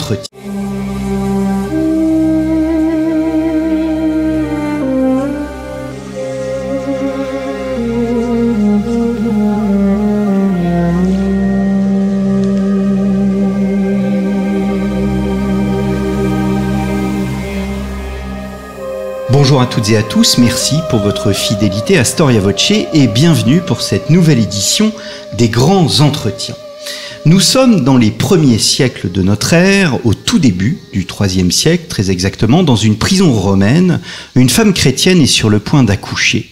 entretien. Bonjour à toutes et à tous, merci pour votre fidélité à Storia Voce et bienvenue pour cette nouvelle édition des Grands Entretiens. Nous sommes dans les premiers siècles de notre ère, au tout début du IIIe siècle, très exactement, dans une prison romaine. Une femme chrétienne est sur le point d'accoucher.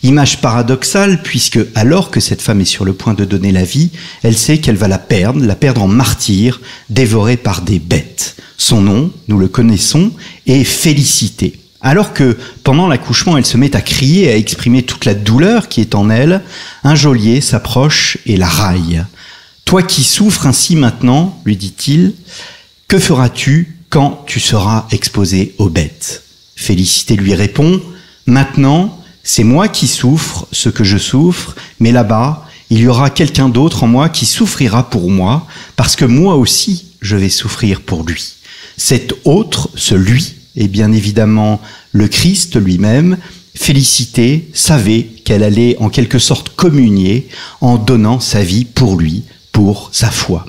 Image paradoxale puisque, alors que cette femme est sur le point de donner la vie, elle sait qu'elle va la perdre en martyr, dévorée par des bêtes. Son nom, nous le connaissons, est Félicité. Alors que, pendant l'accouchement, elle se met à crier et à exprimer toute la douleur qui est en elle, un geôlier s'approche et la raille. « Toi qui souffres ainsi maintenant, lui dit-il, que feras-tu quand tu seras exposé aux bêtes ?» Félicité lui répond « Maintenant, c'est moi qui souffre ce que je souffre, mais là-bas, il y aura quelqu'un d'autre en moi qui souffrira pour moi, parce que moi aussi, je vais souffrir pour lui. Cet autre, ce lui, et bien évidemment le Christ lui-même. Félicité savait qu'elle allait en quelque sorte communier en donnant sa vie pour lui, pour sa foi.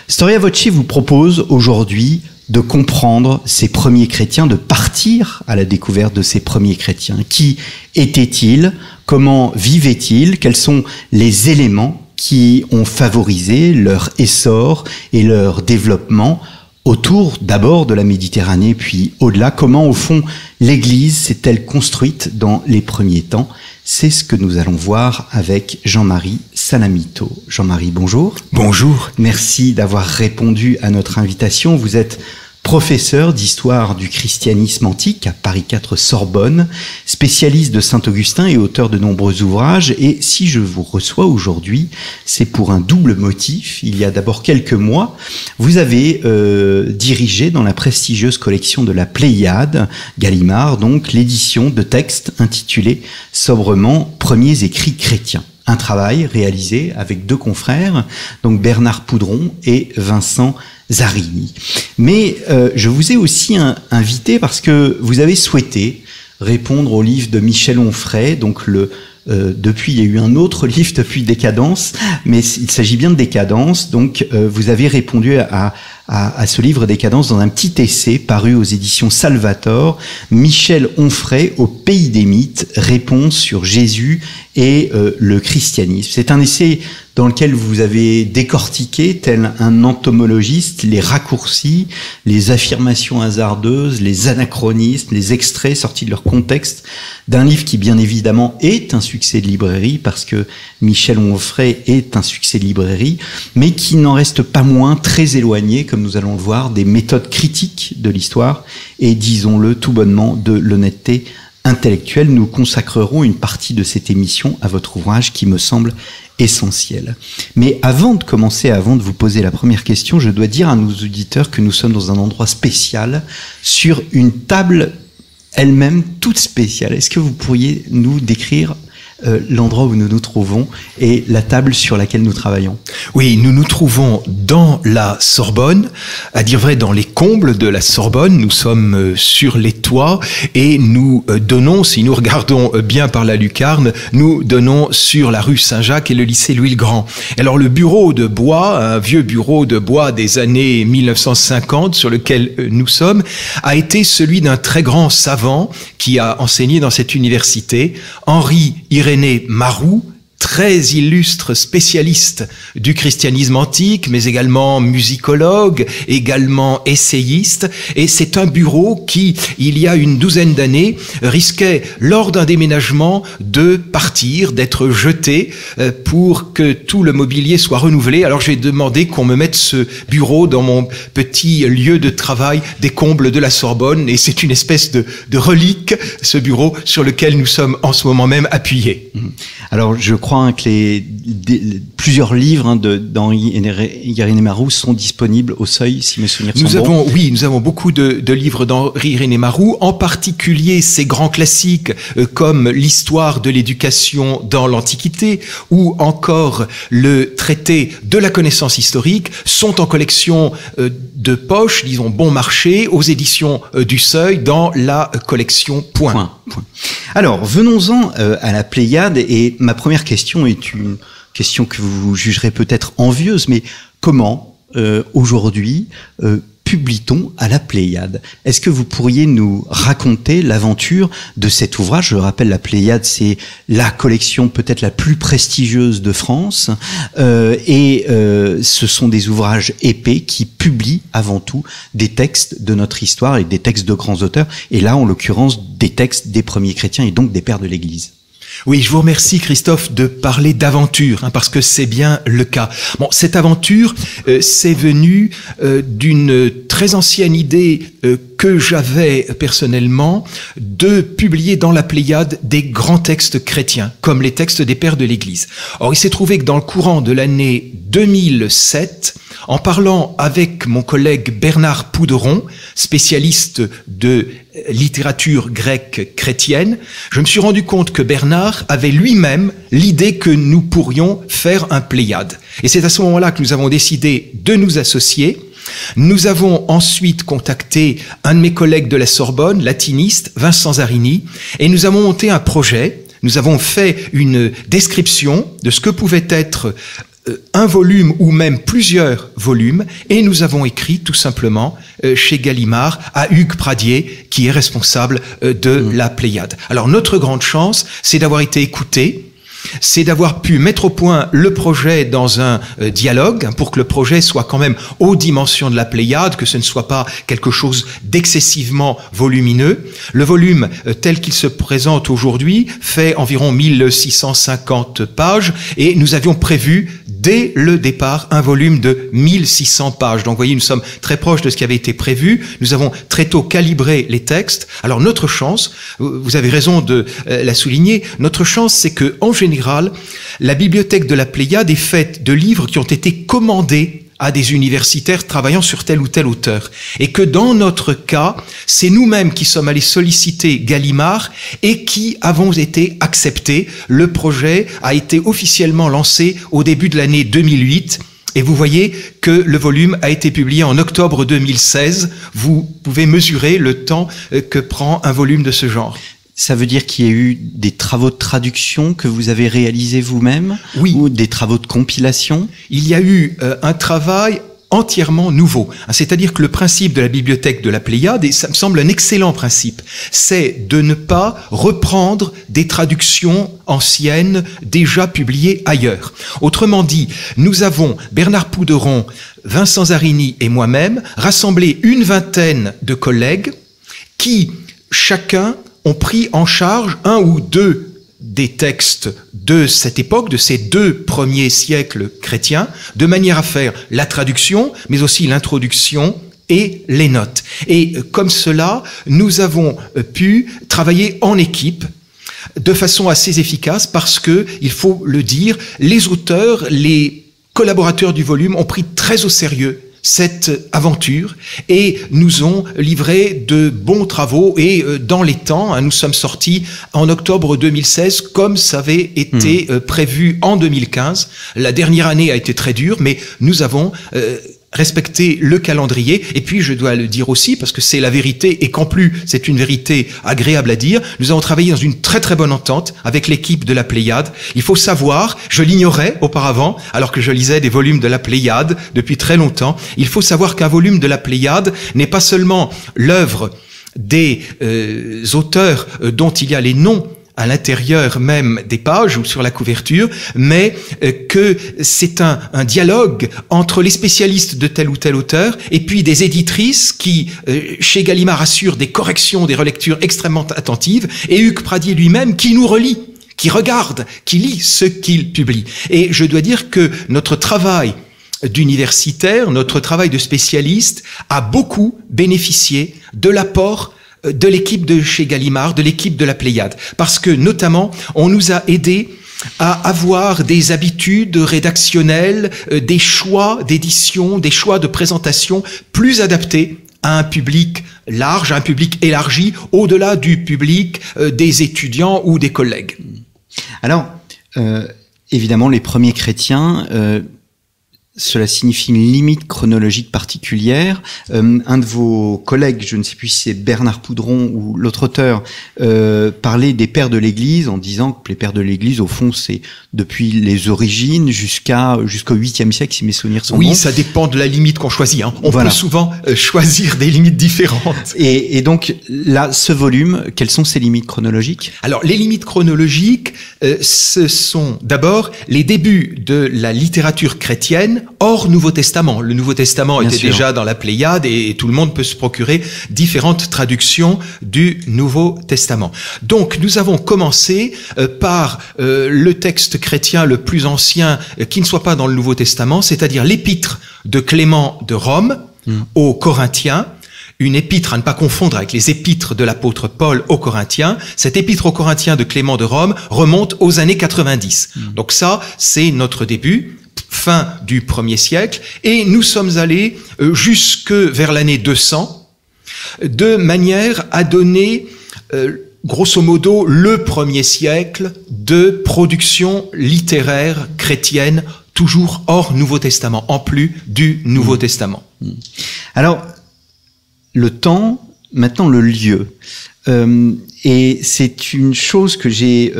Storia Voce vous propose aujourd'hui de comprendre ces premiers chrétiens, de partir à la découverte de ces premiers chrétiens. Qui étaient-ils? Comment vivaient-ils? Quels sont les éléments qui ont favorisé leur essor et leur développement autour d'abord de la Méditerranée, puis au-delà? Comment, au fond, l'Église s'est-elle construite dans les premiers temps? C'est ce que nous allons voir avec Jean-Marie Salamito. Jean-Marie, bonjour. Bonjour. Merci d'avoir répondu à notre invitation. Vous êtes professeur d'histoire du christianisme antique à Paris 4 Sorbonne, spécialiste de Saint-Augustin et auteur de nombreux ouvrages. Et si je vous reçois aujourd'hui, c'est pour un double motif. Il y a d'abord quelques mois, vous avez dirigé dans la prestigieuse collection de la Pléiade, Gallimard, donc l'édition de textes intitulés sobrement « Premiers écrits chrétiens ». Un travail réalisé avec deux confrères, donc Bernard Poudron et Vincent Zarini. Mais je vous ai aussi invité parce que vous avez souhaité répondre au livre de Michel Onfray, donc depuis, il y a eu un autre livre depuis Décadence, mais il s'agit bien de Décadence. Donc, vous avez répondu à ce livre Décadence dans un petit essai paru aux éditions Salvator, Michel Onfray au pays des mythes, réponse sur Jésus et le christianisme. C'est un essai dans lequel vous avez décortiqué, tel un entomologiste, les raccourcis, les affirmations hasardeuses, les anachronismes, les extraits sortis de leur contexte d'un livre qui, bien évidemment, est un succès de librairie, parce que Michel Onfray est un succès de librairie, mais qui n'en reste pas moins très éloigné, comme nous allons le voir, des méthodes critiques de l'histoire et, disons-le tout bonnement, de l'honnêteté intellectuelle. Nous consacrerons une partie de cette émission à votre ouvrage qui me semble essentiel. Mais avant de commencer, avant de vous poser la première question, je dois dire à nos auditeurs que nous sommes dans un endroit spécial, sur une table elle-même toute spéciale. Est-ce que vous pourriez nous décrire l'endroit où nous nous trouvons et la table sur laquelle nous travaillons? Oui, nous nous trouvons dans la Sorbonne, à dire vrai dans les combles de la Sorbonne. Nous sommes sur les toits et nous donnons, si nous regardons bien par la lucarne, nous donnons sur la rue Saint-Jacques et le lycée Louis-le-Grand. Alors le bureau de bois, un vieux bureau de bois des années 1950 sur lequel nous sommes, a été celui d'un très grand savant qui a enseigné dans cette université, Henri Irénée Maroux, très illustre spécialiste du christianisme antique, mais également musicologue, également essayiste. Et c'est un bureau qui, il y a une douzaine d'années, risquait, lors d'un déménagement, de partir, d'être jeté pour que tout le mobilier soit renouvelé. Alors j'ai demandé qu'on me mette ce bureau dans mon petit lieu de travail des combles de la Sorbonne. Et c'est une espèce de relique, ce bureau, sur lequel nous sommes en ce moment même appuyés. Alors je crois crois hein, que plusieurs livres d'Henri Irénée Marrou sont disponibles au Seuil, si mes souvenirs sont bons. Oui, nous avons beaucoup de livres d'Henri Irénée Marou, en particulier ces grands classiques comme l'histoire de l'éducation dans l'Antiquité ou encore le traité de la connaissance historique sont en collection de poche, disons bon marché, aux éditions du Seuil dans la collection Point. Alors, venons-en à la Pléiade, et ma première question est une question que vous jugerez peut-être envieuse, mais comment, aujourd'hui, publie-t-on à la Pléiade? Est-ce que vous pourriez nous raconter l'aventure de cet ouvrage? Je rappelle, la Pléiade, c'est la collection peut-être la plus prestigieuse de France, et ce sont des ouvrages épais qui publient avant tout des textes de notre histoire et des textes de grands auteurs, et là, en l'occurrence, des textes des premiers chrétiens et donc des pères de l'Église. Oui, je vous remercie Christophe de parler d'aventure, hein, parce que c'est bien le cas. Bon, cette aventure, c'est venu d'une très ancienne idée que j'avais personnellement de publier dans la Pléiade des grands textes chrétiens, comme les textes des pères de l'Église. Or, il s'est trouvé que dans le courant de l'année 2007, en parlant avec mon collègue Bernard Pouderon, spécialiste de littérature grecque chrétienne, je me suis rendu compte que Bernard avait lui-même l'idée que nous pourrions faire un Pléiade. Et c'est à ce moment-là que nous avons décidé de nous associer. Nous avons ensuite contacté un de mes collègues de la Sorbonne, latiniste, Vincent Zarini, et nous avons monté un projet. Nous avons fait une description de ce que pouvait être un volume ou même plusieurs volumes, et nous avons écrit tout simplement chez Gallimard à Hugues Pradier, qui est responsable de la Pléiade. Alors notre grande chance, c'est d'avoir été écoutés, c'est d'avoir pu mettre au point le projet dans un dialogue pour que le projet soit quand même aux dimensions de la Pléiade, que ce ne soit pas quelque chose d'excessivement volumineux. Le volume tel qu'il se présente aujourd'hui fait environ 1650 pages et nous avions prévu dès le départ un volume de 1600 pages. Donc vous voyez, nous sommes très proches de ce qui avait été prévu. Nous avons très tôt calibré les textes. Alors notre chance, vous avez raison de la souligner, notre chance c'est que en général, la bibliothèque de la Pléiade est faite de livres qui ont été commandés à des universitaires travaillant sur tel ou tel auteur. Et que dans notre cas, c'est nous-mêmes qui sommes allés solliciter Gallimard et qui avons été acceptés. Le projet a été officiellement lancé au début de l'année 2008. Et vous voyez que le volume a été publié en octobre 2016. Vous pouvez mesurer le temps que prend un volume de ce genre. Ça veut dire qu'il y a eu des travaux de traduction que vous avez réalisés vous-même? Oui. Ou des travaux de compilation? Il y a eu un travail entièrement nouveau. C'est-à-dire que le principe de la bibliothèque de la Pléiade, et ça me semble un excellent principe, c'est de ne pas reprendre des traductions anciennes déjà publiées ailleurs. Autrement dit, nous avons, Bernard Pouderon, Vincent Zarini et moi-même, rassemblé une vingtaine de collègues qui, chacun, ont pris en charge un ou deux des textes de cette époque, de ces deux premiers siècles chrétiens, de manière à faire la traduction, mais aussi l'introduction et les notes. Et comme cela, nous avons pu travailler en équipe de façon assez efficace parce que, il faut le dire, les auteurs, les collaborateurs du volume ont pris très au sérieux cette aventure et nous ont livré de bons travaux et dans les temps, nous sommes sortis en octobre 2016 comme ça avait été prévu en 2015. La dernière année a été très dure, mais nous avons respecter le calendrier. Et puis, je dois le dire aussi, parce que c'est la vérité, et qu'en plus, c'est une vérité agréable à dire, nous avons travaillé dans une très très bonne entente avec l'équipe de la Pléiade. Il faut savoir, je l'ignorais auparavant, alors que je lisais des volumes de la Pléiade depuis très longtemps, il faut savoir qu'un volume de la Pléiade n'est pas seulement l'œuvre des auteurs dont il y a les noms à l'intérieur même des pages ou sur la couverture, mais que c'est un dialogue entre les spécialistes de tel ou tel auteur et puis des éditrices qui, chez Gallimard, assurent des corrections, des relectures extrêmement attentives, et Hugues Pradier lui-même qui nous relit, qui regarde, qui lit ce qu'il publie. Et je dois dire que notre travail d'universitaire, notre travail de spécialiste a beaucoup bénéficié de l'apport de l'équipe de chez Gallimard, de l'équipe de la Pléiade. Parce que, notamment, on nous a aidés à avoir des habitudes rédactionnelles, des choix d'édition, des choix de présentation plus adaptés à un public large, à un public élargi, au-delà du public des étudiants ou des collègues. Alors, évidemment, les premiers chrétiens, cela signifie une limite chronologique particulière. Un de vos collègues, je ne sais plus si c'est Bernard Poudron ou l'autre auteur, parlait des pères de l'Église en disant que les pères de l'Église, au fond, c'est depuis les origines jusqu'au 8e siècle, si mes souvenirs sont bons. Oui, ça dépend de la limite qu'on choisit. Hein. On peut souvent choisir des limites différentes. Et donc, là, ce volume, quelles sont ces limites chronologiques? Alors, les limites chronologiques, ce sont d'abord les débuts de la littérature chrétienne hors Nouveau Testament. Le Nouveau Testament était déjà dans la Pléiade et tout le monde peut se procurer différentes traductions du Nouveau Testament. Donc, nous avons commencé par le texte chrétien le plus ancien qui ne soit pas dans le Nouveau Testament, c'est-à-dire l'épître de Clément de Rome aux Corinthiens. Une épître à ne pas confondre avec les épîtres de l'apôtre Paul aux Corinthiens. Cette épître aux Corinthiens de Clément de Rome remonte aux années 90. Donc ça, c'est notre début, fin du 1er siècle, et nous sommes allés jusque vers l'année 200, de manière à donner, grosso modo, le 1er siècle de production littéraire chrétienne, toujours hors Nouveau Testament, en plus du Nouveau Testament. Alors, le temps, maintenant le lieu. Et c'est une chose que j'ai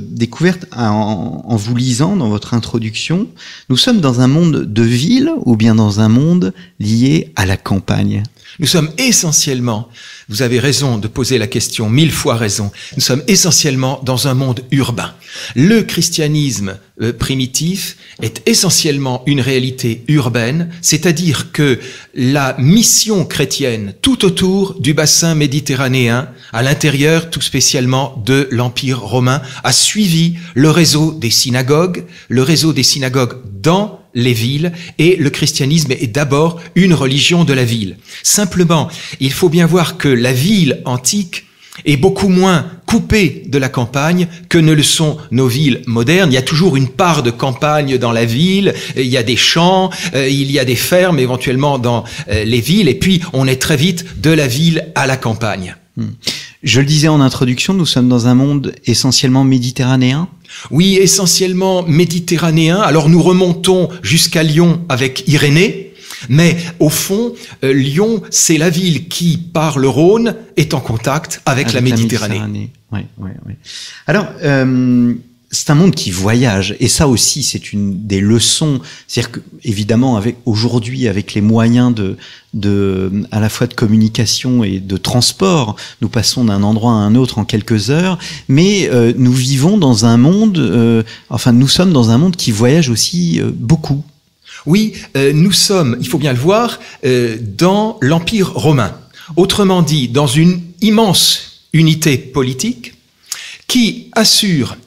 découverte en vous lisant dans votre introduction. Nous sommes dans un monde de ville ou bien dans un monde lié à la campagne? Nous sommes essentiellement, vous avez raison de poser la question, 1000 fois raison, nous sommes essentiellement dans un monde urbain. Le christianisme primitif est essentiellement une réalité urbaine, c'est-à-dire que la mission chrétienne tout autour du bassin méditerranéen, à l'intérieur tout spécialement de l'Empire romain, a suivi le réseau des synagogues dans les villes, et le christianisme est d'abord une religion de la ville. Simplement, il faut bien voir que la ville antique est beaucoup moins coupée de la campagne que ne le sont nos villes modernes. Il y a toujours une part de campagne dans la ville, il y a des champs, il y a des fermes éventuellement dans les villes, et puis on est très vite de la ville à la campagne. Je le disais en introduction, nous sommes dans un monde essentiellement méditerranéen. Oui, essentiellement méditerranéen. Alors nous remontons jusqu'à Lyon avec Irénée, mais au fond, Lyon, c'est la ville qui, par le Rhône, est en contact avec la Méditerranée. Oui. Alors, c'est un monde qui voyage, et ça aussi, c'est une des leçons. C'est-à-dire que, évidemment, aujourd'hui, avec les moyens à la fois de communication et de transport, nous passons d'un endroit à un autre en quelques heures, mais nous vivons dans un monde, nous sommes dans un monde qui voyage aussi beaucoup. Oui, nous sommes, il faut bien le voir, dans l'Empire romain. Autrement dit, dans une immense unité politique qui assure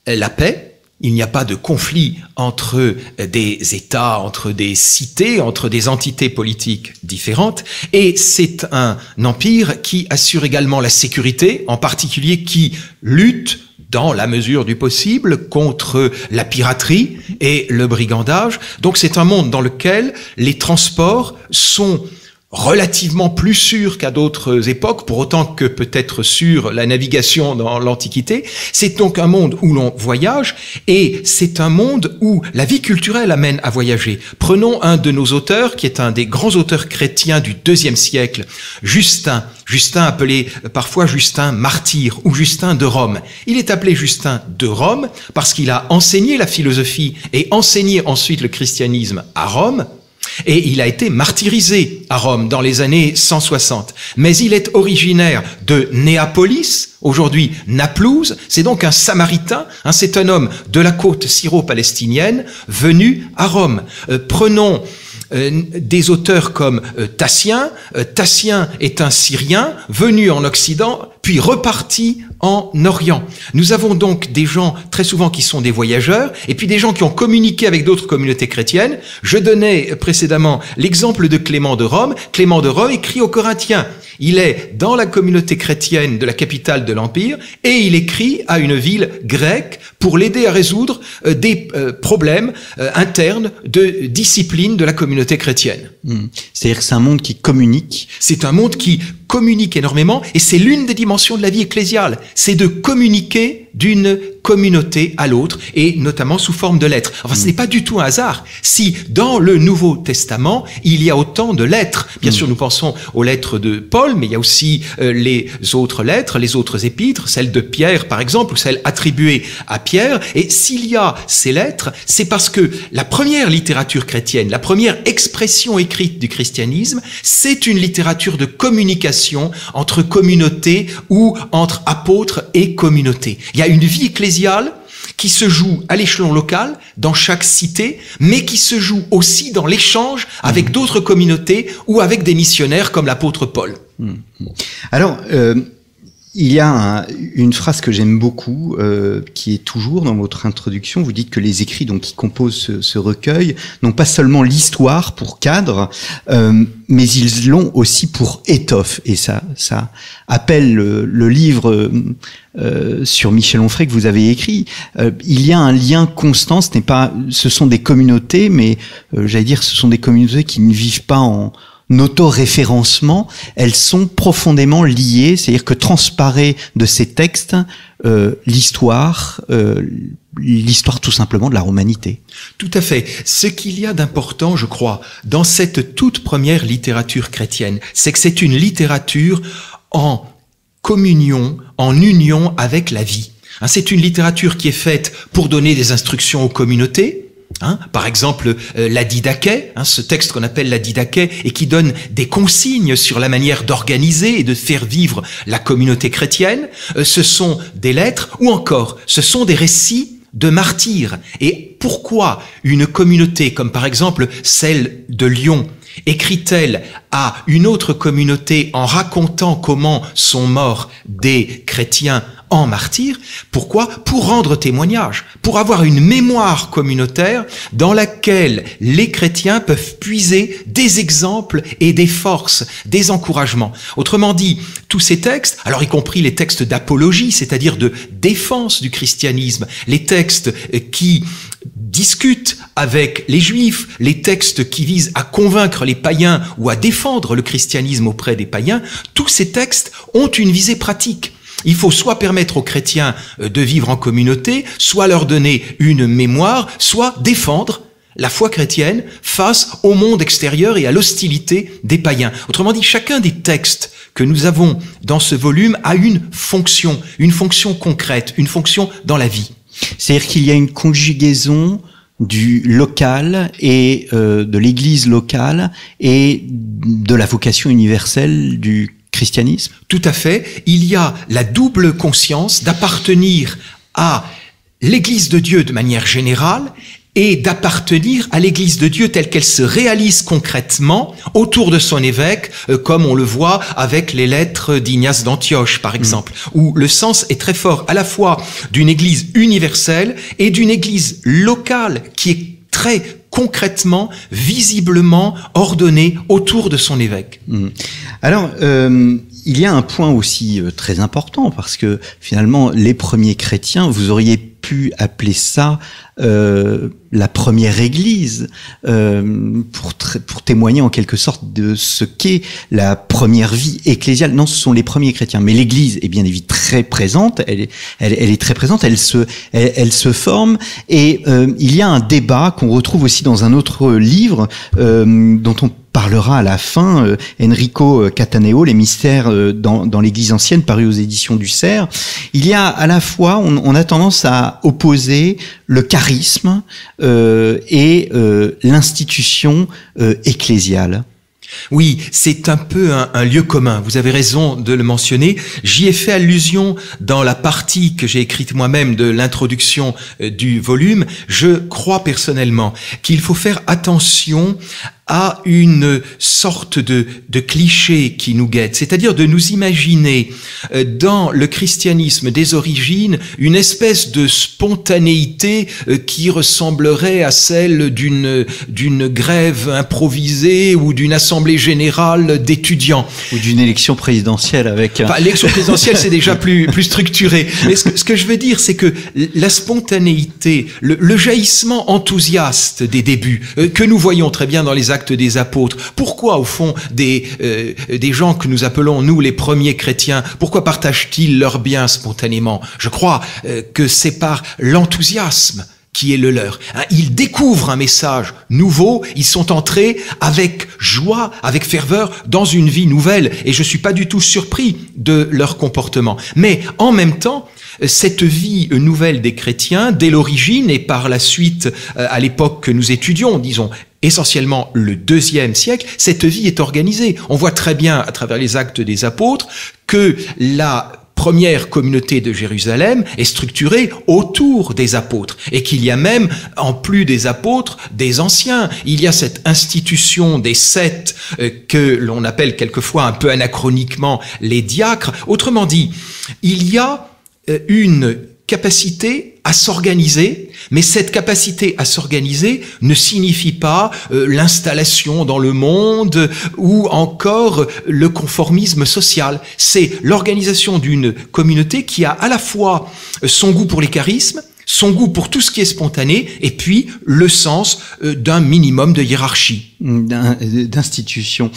la paix. Il n'y a pas de conflit entre des États, entre des cités, entre des entités politiques différentes. Et c'est un empire qui assure également la sécurité, en particulier qui lutte dans la mesure du possible contre la piraterie et le brigandage. Donc c'est un monde dans lequel les transports sont relativement plus sûr qu'à d'autres époques, pour autant que peut-être sur la navigation dans l'Antiquité. C'est donc un monde où l'on voyage, et c'est un monde où la vie culturelle amène à voyager. Prenons un de nos auteurs, qui est un des grands auteurs chrétiens du IIe siècle, Justin appelé parfois Justin martyr ou Justin de Rome. Il est appelé Justin de Rome parce qu'il a enseigné la philosophie et enseigné ensuite le christianisme à Rome. Et il a été martyrisé à Rome dans les années 160. Mais il est originaire de Néapolis, aujourd'hui Naplouse. C'est donc un Samaritain, c'est un homme de la côte syro-palestinienne venu à Rome. Prenons des auteurs comme Tassien. Tassien est un Syrien venu en Occident, puis reparti en Orient. Nous avons donc des gens très souvent qui sont des voyageurs, et puis des gens qui ont communiqué avec d'autres communautés chrétiennes. Je donnais précédemment l'exemple de Clément de Rome. Clément de Rome écrit aux Corinthiens. Il est dans la communauté chrétienne de la capitale de l'Empire et il écrit à une ville grecque pour l'aider à résoudre des problèmes internes de discipline de la communauté chrétienne. C'est-à-dire que c'est un monde qui communique. C'est un monde qui communique énormément et c'est l'une des dimensions de la vie ecclésiale. C'est de communiquer d'une communauté à l'autre et notamment sous forme de lettres. Enfin, ce n'est pas du tout un hasard si dans le Nouveau Testament, il y a autant de lettres. Bien sûr, nous pensons aux lettres de Paul, mais il y a aussi les autres lettres, les autres épîtres, celle de Pierre par exemple, ou celle attribuée à Pierre. Et s'il y a ces lettres, c'est parce que la première littérature chrétienne, la première expression écrite du christianisme, c'est une littérature de communication entre communautés ou entre apôtres et communautés. Il y a une vie ecclésiale qui se joue à l'échelon local, dans chaque cité, mais qui se joue aussi dans l'échange avec d'autres communautés ou avec des missionnaires comme l'apôtre Paul. Alors, il y a une phrase que j'aime beaucoup, qui est toujours dans votre introduction. Vous dites que les écrits donc qui composent ce recueil n'ont pas seulement l'histoire pour cadre, mais ils l'ont aussi pour étoffe. Et ça appelle le livre sur Michel Onfray que vous avez écrit. Il y a un lien constant. Ce sont des communautés, mais j'allais dire, ce sont des communautés qui ne vivent pas en auto-référencement, elles sont profondément liées, c'est-à-dire que transparaît de ces textes l'histoire tout simplement de la romanité. Tout à fait. Ce qu'il y a d'important, je crois, dans cette toute première littérature chrétienne, c'est que c'est une littérature en communion, en union avec la vie. C'est une littérature qui est faite pour donner des instructions aux communautés. Par exemple, la Didaché, ce texte qu'on appelle la Didaché et qui donne des consignes sur la manière d'organiser et de faire vivre la communauté chrétienne. Ce sont des lettres ou encore ce sont des récits de martyrs. Et pourquoi une communauté comme par exemple celle de Lyon écrit-elle à une autre communauté en racontant comment sont morts des chrétiens en martyrs? Pourquoi? Pour rendre témoignage, pour avoir une mémoire communautaire dans laquelle les chrétiens peuvent puiser des exemples et des forces, des encouragements. Autrement dit, tous ces textes, alors y compris les textes d'apologie, c'est-à-dire de défense du christianisme, les textes qui discutent avec les juifs, les textes qui visent à convaincre les païens ou à défendre le christianisme auprès des païens, tous ces textes ont une visée pratique. Il faut soit permettre aux chrétiens de vivre en communauté, soit leur donner une mémoire, soit défendre la foi chrétienne face au monde extérieur et à l'hostilité des païens. Autrement dit, chacun des textes que nous avons dans ce volume a une fonction concrète, une fonction dans la vie. C'est-à-dire qu'il y a une conjugaison du local et de l'Église locale et de la vocation universelle du christianisme. Tout à fait. Il y a la double conscience d'appartenir à l'Église de Dieu de manière générale et d'appartenir à l'Église de Dieu telle qu'elle se réalise concrètement autour de son évêque, comme on le voit avec les lettres d'Ignace d'Antioche, par exemple, où le sens est très fort à la fois d'une Église universelle et d'une Église locale qui est très concrètement, visiblement ordonnée autour de son évêque. Alors, il y a un point aussi très important, parce que finalement, les premiers chrétiens, vous auriez pu appeler ça la première Église, pour témoigner en quelque sorte de ce qu'est la première vie ecclésiale. Non, ce sont les premiers chrétiens, mais l'Église est bien évidemment très présente. Elle est très présente. Elle se forme, et il y a un débat qu'on retrouve aussi dans un autre livre dont on parlera à la fin, Enrico Cataneo, Les mystères dans l'Église ancienne, paru aux éditions du Cerf. Il y a à la fois, on a tendance à opposer le charisme et l'institution ecclésiale. Oui, c'est un peu un lieu commun, vous avez raison de le mentionner. J'y ai fait allusion dans la partie que j'ai écrite moi-même de l'introduction du volume. Je crois personnellement qu'il faut faire attention à une sorte de cliché qui nous guette, c'est-à-dire de nous imaginer dans le christianisme des origines une espèce de spontanéité qui ressemblerait à celle d'une grève improvisée ou d'une assemblée générale d'étudiants. Ou d'une élection présidentielle avec... L'élection présidentielle, c'est déjà plus structuré. Mais ce que je veux dire, c'est que la spontanéité, le jaillissement enthousiaste des débuts, que nous voyons très bien dans les Actes des Apôtres. Pourquoi, au fond, des gens que nous appelons, nous, les premiers chrétiens, pourquoi partagent-ils leurs biens spontanément? Je crois que c'est par l'enthousiasme qui est le leur. Ils découvrent un message nouveau, ils sont entrés avec joie, avec ferveur, dans une vie nouvelle, et je suis pas du tout surpris de leur comportement. Mais en même temps, cette vie nouvelle des chrétiens, dès l'origine et par la suite, à l'époque que nous étudions, disons, essentiellement le IIe siècle, cette vie est organisée. On voit très bien, à travers les Actes des Apôtres, que la première communauté de Jérusalem est structurée autour des apôtres et qu'il y a même, en plus des apôtres, des anciens. Il y a cette institution des 7 que l'on appelle quelquefois un peu anachroniquement les diacres. Autrement dit, il y a une capacité à s'organiser, mais cette capacité à s'organiser ne signifie pas l'installation dans le monde ou encore le conformisme social. C'est l'organisation d'une communauté qui a à la fois son goût pour les charismes, son goût pour tout ce qui est spontané, et puis le sens d'un minimum de hiérarchie. D'institution.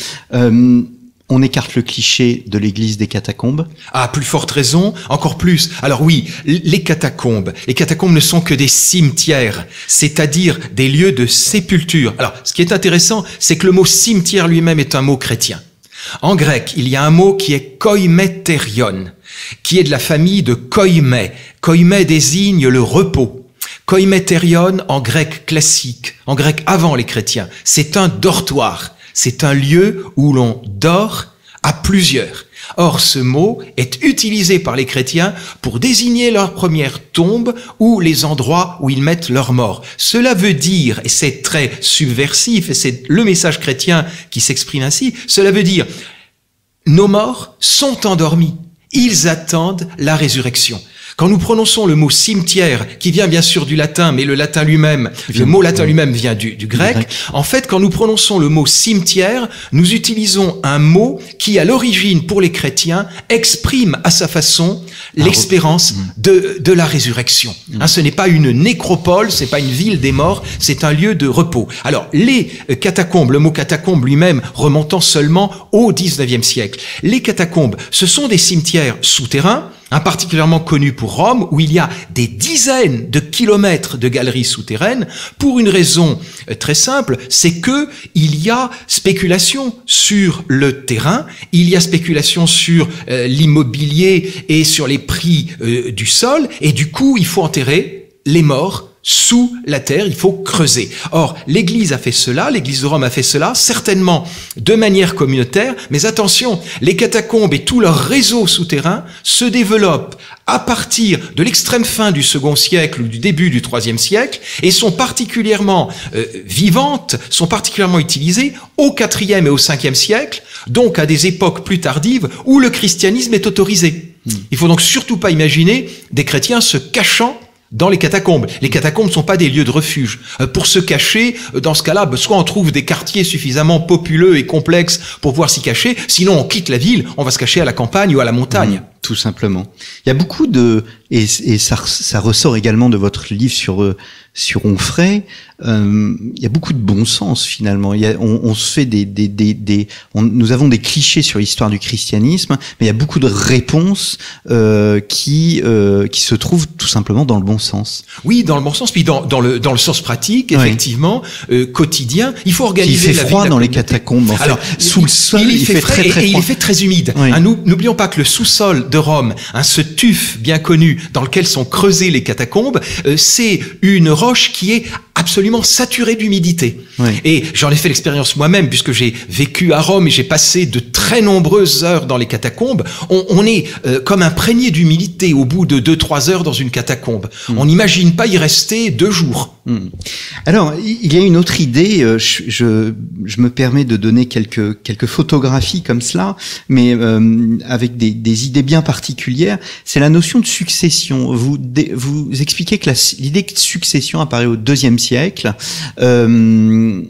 On écarte le cliché de l'église des catacombes. À plus forte raison, encore plus. Alors oui, les catacombes ne sont que des cimetières, c'est-à-dire des lieux de sépulture. Alors, ce qui est intéressant, c'est que le mot cimetière lui-même est un mot chrétien. En grec, il y a un mot qui est koimeterion, qui est de la famille de koimé. Koimé désigne le repos. Koimeterion, en grec classique, en grec avant les chrétiens, c'est un dortoir. C'est un lieu où l'on dort à plusieurs. Or, ce mot est utilisé par les chrétiens pour désigner leur première tombe ou les endroits où ils mettent leurs morts. Cela veut dire, et c'est très subversif, et c'est le message chrétien qui s'exprime ainsi, cela veut dire, nos morts sont endormis. Ils attendent la résurrection. Quand nous prononçons le mot cimetière, qui vient bien sûr du latin, mais le latin lui-même, le mot latin lui-même vient du grec. En fait, quand nous prononçons le mot cimetière, nous utilisons un mot qui, à l'origine, pour les chrétiens, exprime à sa façon l'espérance de la résurrection. Ce n'est pas une nécropole, c'est pas une ville des morts, c'est un lieu de repos. Alors, les catacombes, le mot catacombe lui-même remontant seulement au XIXe siècle. Les catacombes, ce sont des cimetières souterrains, particulièrement connu pour Rome, où il y a des dizaines de kilomètres de galeries souterraines, pour une raison très simple, c'est que il y a spéculation sur le terrain, il y a spéculation sur l'immobilier et sur les prix du sol, et du coup, il faut enterrer les morts sous la terre, il faut creuser. Or, l'Église a fait cela, l'Église de Rome a fait cela, certainement de manière communautaire, mais attention, les catacombes et tout leur réseau souterrain se développent à partir de l'extrême fin du second siècle ou du début du troisième siècle et sont particulièrement vivantes, sont particulièrement utilisées au IVe et au Ve siècle, donc à des époques plus tardives où le christianisme est autorisé. Il faut donc surtout pas imaginer des chrétiens se cachant dans les catacombes. Les catacombes ne sont pas des lieux de refuge. Pour se cacher, dans ce cas-là, soit on trouve des quartiers suffisamment populeux et complexes pour pouvoir s'y cacher, sinon on quitte la ville, on va se cacher à la campagne ou à la montagne. Tout simplement. Il y a beaucoup de... Et ça ressort également de votre livre sur Onfray. Il y a beaucoup de bon sens finalement. On se fait nous avons des clichés sur l'histoire du christianisme, mais il y a beaucoup de réponses qui se trouvent tout simplement dans le bon sens. Oui, dans le bon sens, puis dans le sens pratique, effectivement, quotidien. Il faut organiser. Il fait froid dans les catacombes. En fait. Alors, sous le sol, il fait très très froid. Et il fait très humide. Oui. N'oublions pas que le sous-sol de Rome, ce tuf bien connu dans lequel sont creusées les catacombes, c'est une roche qui est absolument saturé d'humidité. Oui. Et j'en ai fait l'expérience moi-même, puisque j'ai vécu à Rome et j'ai passé de très nombreuses heures dans les catacombes. On est comme imprégné d'humidité au bout de 2-3 heures dans une catacombe. On n'imagine pas y rester 2 jours. Alors, il y a une autre idée, je me permets de donner quelques photographies comme cela, mais avec des idées bien particulières, c'est la notion de succession. Vous expliquez que l'idée de succession apparaît au IIe siècle. Elle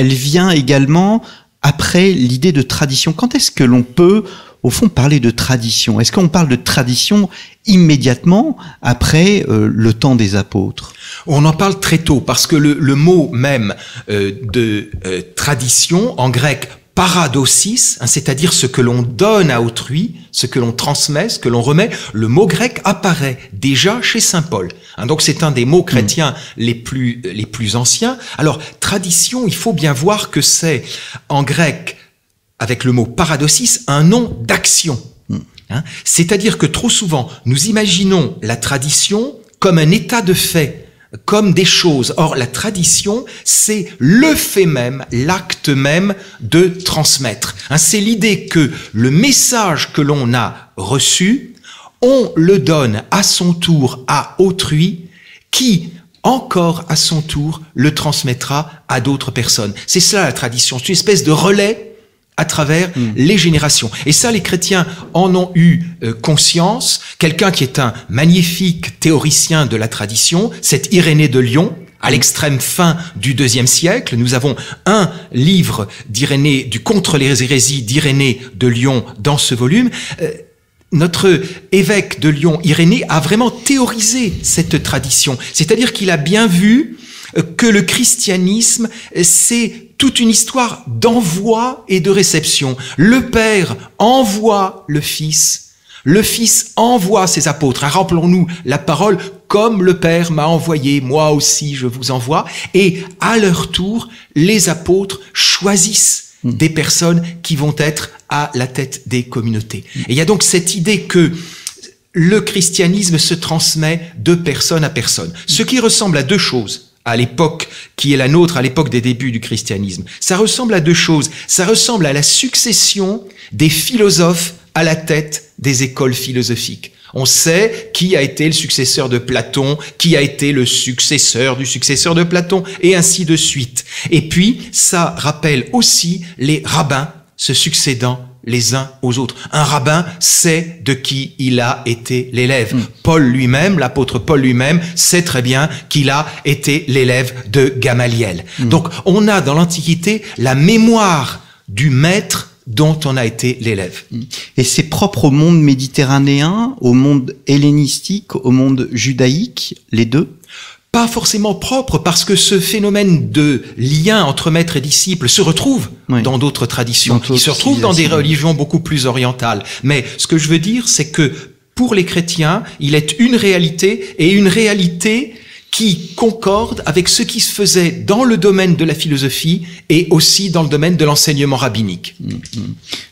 vient également après l'idée de tradition. Quand est-ce que l'on peut, au fond, parler de tradition? Est-ce qu'on parle de tradition immédiatement après le temps des apôtres? On en parle très tôt, parce que le mot même de tradition, en grec, paradosis, c'est-à-dire ce que l'on donne à autrui, ce que l'on transmet, ce que l'on remet, le mot grec apparaît déjà chez saint Paul. Donc c'est un des mots chrétiens les plus anciens. Alors, tradition, il faut bien voir que c'est, en grec, avec le mot paradosis, un nom d'action. C'est-à-dire que trop souvent, nous imaginons la tradition comme un état de fait, comme des choses. Or, la tradition, c'est le fait même, l'acte même de transmettre. C'est l'idée que le message que l'on a reçu, on le donne à son tour à autrui, qui, encore à son tour, le transmettra à d'autres personnes. C'est cela la tradition, c'est une espèce de relais à travers les générations. Et ça, les chrétiens en ont eu conscience. Quelqu'un qui est un magnifique théoricien de la tradition, c'est Irénée de Lyon, à l'extrême fin du IIe siècle. Nous avons un livre d'Irénée, du Contre les hérésies d'Irénée de Lyon dans ce volume. Notre évêque de Lyon, Irénée, a vraiment théorisé cette tradition. C'est-à-dire qu'il a bien vu que le christianisme, c'est toute une histoire d'envoi et de réception. Le Père envoie le Fils envoie ses apôtres. Rappelons-nous la parole, comme le Père m'a envoyé, moi aussi je vous envoie. Et à leur tour, les apôtres choisissent des personnes qui vont être à la tête des communautés. Et il y a donc cette idée que le christianisme se transmet de personne à personne. Ce qui ressemble à 2 choses à l'époque qui est la nôtre, à l'époque des débuts du christianisme. Ça ressemble à 2 choses. Ça ressemble à la succession des philosophes à la tête des écoles philosophiques. On sait qui a été le successeur de Platon, qui a été le successeur du successeur de Platon, et ainsi de suite. Et puis, ça rappelle aussi les rabbins se succédant les uns aux autres. Un rabbin sait de qui il a été l'élève. Paul lui-même, l'apôtre Paul lui-même, sait très bien qu'il a été l'élève de Gamaliel. Donc, on a dans l'Antiquité la mémoire du maître dont on a été l'élève. Et c'est propre au monde méditerranéen, au monde hellénistique, au monde judaïque, les deux? Pas forcément propre, parce que ce phénomène de lien entre maître et disciple se retrouve dans d'autres traditions. Il se retrouve dans des religions beaucoup plus orientales. Mais ce que je veux dire, c'est que pour les chrétiens, il est une réalité, et une réalité qui concorde avec ce qui se faisait dans le domaine de la philosophie et aussi dans le domaine de l'enseignement rabbinique.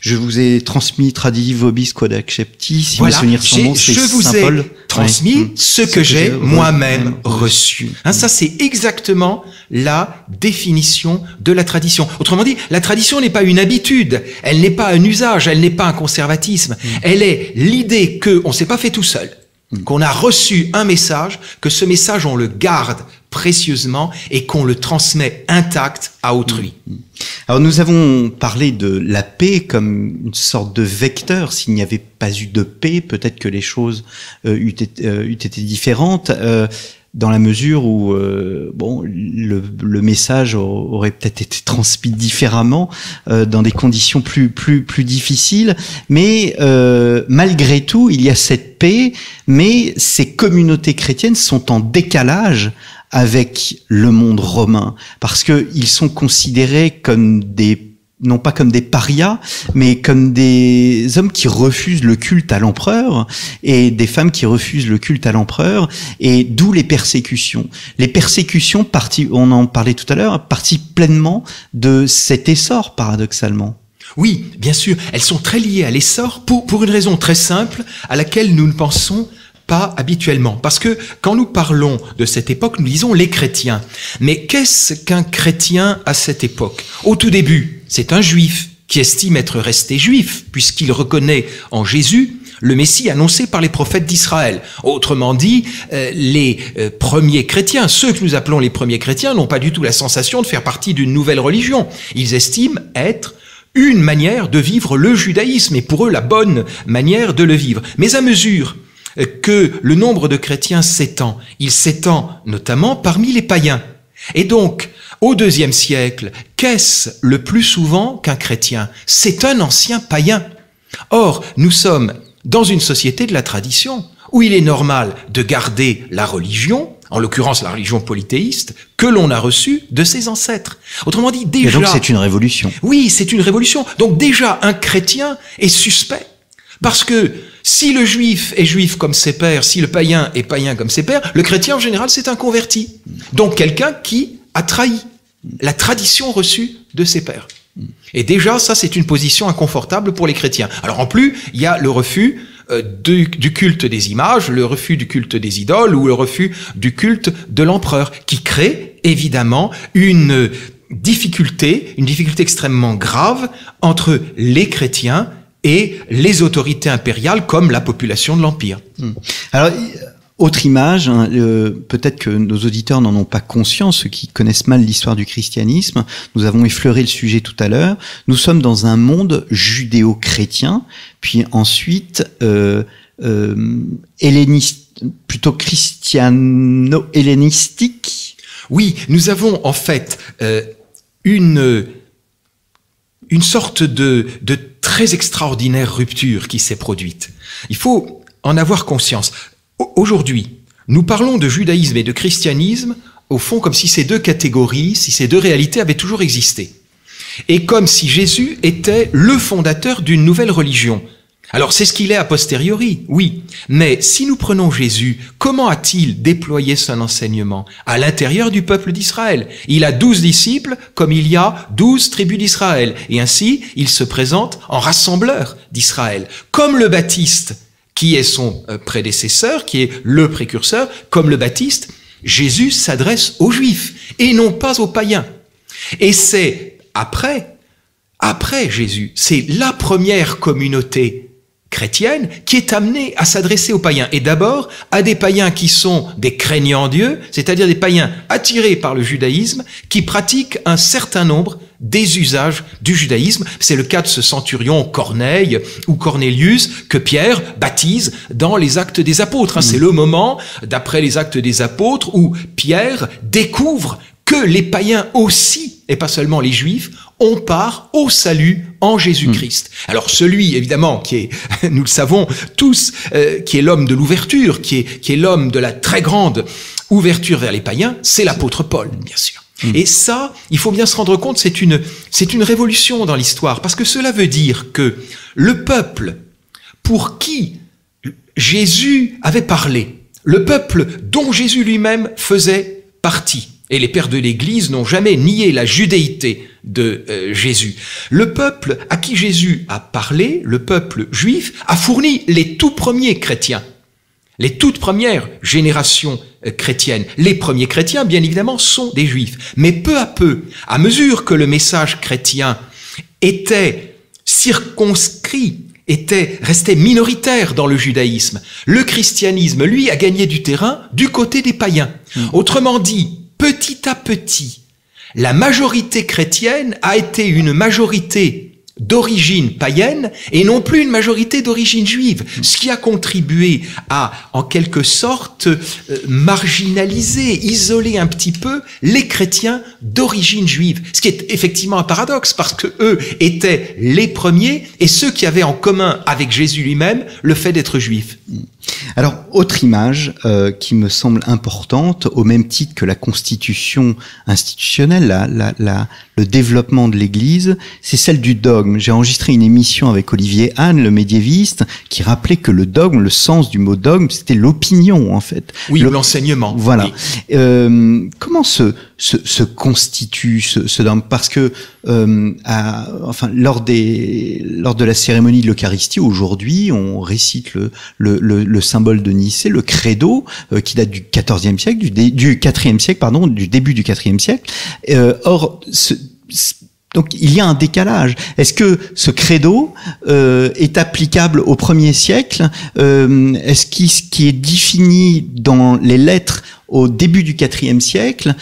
Je vous ai transmis Tradivi vobis quod accepti, si voilà, mes souvenirs sont bons, c'est je vous Saint ai Paul. transmis ce que j'ai moi-même reçu. Ça, c'est exactement la définition de la tradition. Autrement dit, la tradition n'est pas une habitude, elle n'est pas un usage, elle n'est pas un conservatisme. Elle est l'idée qu'on ne s'est pas fait tout seul, qu'on a reçu un message, que ce message on le garde précieusement et qu'on le transmet intact à autrui. Alors nous avons parlé de la paix comme une sorte de vecteur. S'il n'y avait pas eu de paix, peut-être que les choses eût été différentes. Dans la mesure où le message aurait peut-être été transmis différemment dans des conditions plus difficiles, mais malgré tout il y a cette paix, mais ces communautés chrétiennes sont en décalage avec le monde romain parce que ils sont considérés comme non pas comme des parias, mais comme des hommes qui refusent le culte à l'empereur et des femmes qui refusent le culte à l'empereur, et d'où les persécutions. Les persécutions, on en parlait tout à l'heure, partent pleinement de cet essor, paradoxalement. Oui, bien sûr, elles sont très liées à l'essor pour une raison très simple à laquelle nous ne pensons pas habituellement. Parce que quand nous parlons de cette époque, nous disons les chrétiens. Mais qu'est-ce qu'un chrétien à cette époque? Au tout début, c'est un juif qui estime être resté juif, puisqu'il reconnaît en Jésus le Messie annoncé par les prophètes d'Israël. Autrement dit, les premiers chrétiens, ceux que nous appelons les premiers chrétiens, n'ont pas du tout la sensation de faire partie d'une nouvelle religion. Ils estiment être une manière de vivre le judaïsme, et pour eux la bonne manière de le vivre. Mais à mesure que le nombre de chrétiens s'étend, il s'étend notamment parmi les païens. Et donc, au IIe siècle, qu'est-ce le plus souvent qu'un chrétien? C'est un ancien païen. Or, nous sommes dans une société de la tradition, où il est normal de garder la religion, en l'occurrence la religion polythéiste, que l'on a reçue de ses ancêtres. Autrement dit, déjà... Et donc c'est une révolution. Oui, c'est une révolution. Donc déjà, un chrétien est suspect. Parce que si le juif est juif comme ses pères, si le païen est païen comme ses pères, le chrétien en général c'est un converti. Donc quelqu'un qui a trahi la tradition reçue de ses pères. Et déjà, ça, c'est une position inconfortable pour les chrétiens. Alors en plus, il y a le refus du culte des images, le refus du culte des idoles ou le refus du culte de l'empereur, qui crée évidemment une difficulté extrêmement grave entre les chrétiens et les autorités impériales comme la population de l'Empire. Alors, autre image, hein, peut-être que nos auditeurs n'en ont pas conscience, ceux qui connaissent mal l'histoire du christianisme, nous avons effleuré le sujet tout à l'heure, nous sommes dans un monde judéo-chrétien, puis ensuite plutôt christiano-hellénistique. Oui, nous avons en fait une sorte de très extraordinaire rupture qui s'est produite. Il faut en avoir conscience. Aujourd'hui, nous parlons de judaïsme et de christianisme, au fond, comme si ces deux catégories, si ces deux réalités avaient toujours existé. Et comme si Jésus était le fondateur d'une nouvelle religion. Alors, c'est ce qu'il est a posteriori, oui. Mais si nous prenons Jésus, comment a-t-il déployé son enseignement à l'intérieur du peuple d'Israël? Il a 12 disciples, comme il y a 12 tribus d'Israël. Et ainsi, il se présente en rassembleur d'Israël. Comme le Baptiste, qui est son prédécesseur, qui est le précurseur, comme le Baptiste, Jésus s'adresse aux Juifs et non pas aux païens. Et c'est après Jésus, c'est la première communauté chrétienne qui est amenée à s'adresser aux païens. Et d'abord à des païens qui sont des craignants Dieu, c'est-à-dire des païens attirés par le judaïsme, qui pratiquent un certain nombre des usages du judaïsme. C'est le cas de ce centurion Corneille ou Cornélius que Pierre baptise dans les Actes des Apôtres. C'est le moment, d'après les Actes des Apôtres, où Pierre découvre que les païens aussi, et pas seulement les juifs, ont part au salut en Jésus-Christ. Alors celui, évidemment, qui est, nous le savons tous, qui est l'homme de l'ouverture, qui est l'homme de la très grande ouverture vers les païens, c'est l'apôtre Paul, bien sûr. Et ça, il faut bien se rendre compte, c'est une révolution dans l'histoire, parce que cela veut dire que le peuple pour qui Jésus avait parlé, le peuple dont Jésus lui-même faisait partie, et les pères de l'Église n'ont jamais nié la judéité de Jésus. Le peuple à qui Jésus a parlé, le peuple juif, a fourni les tout premiers chrétiens, les toutes premières générations chrétiennes. Les premiers chrétiens, bien évidemment, sont des juifs. Mais peu à peu, à mesure que le message chrétien était circonscrit, restait minoritaire dans le judaïsme, le christianisme, lui, a gagné du terrain du côté des païens. Autrement dit, petit à petit, la majorité chrétienne a été une majorité d'origine païenne et non plus une majorité d'origine juive, ce qui a contribué à, en quelque sorte, marginaliser, isoler un petit peu les chrétiens d'origine juive, ce qui est effectivement un paradoxe, parce que eux étaient les premiers et ceux qui avaient en commun avec Jésus lui-même le fait d'être juifs. Alors, autre image qui me semble importante, au même titre que la constitution institutionnelle, le développement de l'Église, c'est celle du dogme. J'ai enregistré une émission avec Olivier Hahn, le médiéviste, qui rappelait que le dogme, le sens du mot dogme, c'était l'opinion, en fait. Oui, l'enseignement. Voilà. Oui. Comment se constitue ce dogme? Parce que, lors de la cérémonie de l'Eucharistie, aujourd'hui, on récite le le symbole de Nicée, le credo, qui date du XIVe siècle, du IVe siècle, pardon, du début du IVe siècle. Or, donc il y a un décalage. Est-ce que ce credo est applicable au 1er siècle? Est-ce ce qui est défini dans les lettres au début du IVe siècle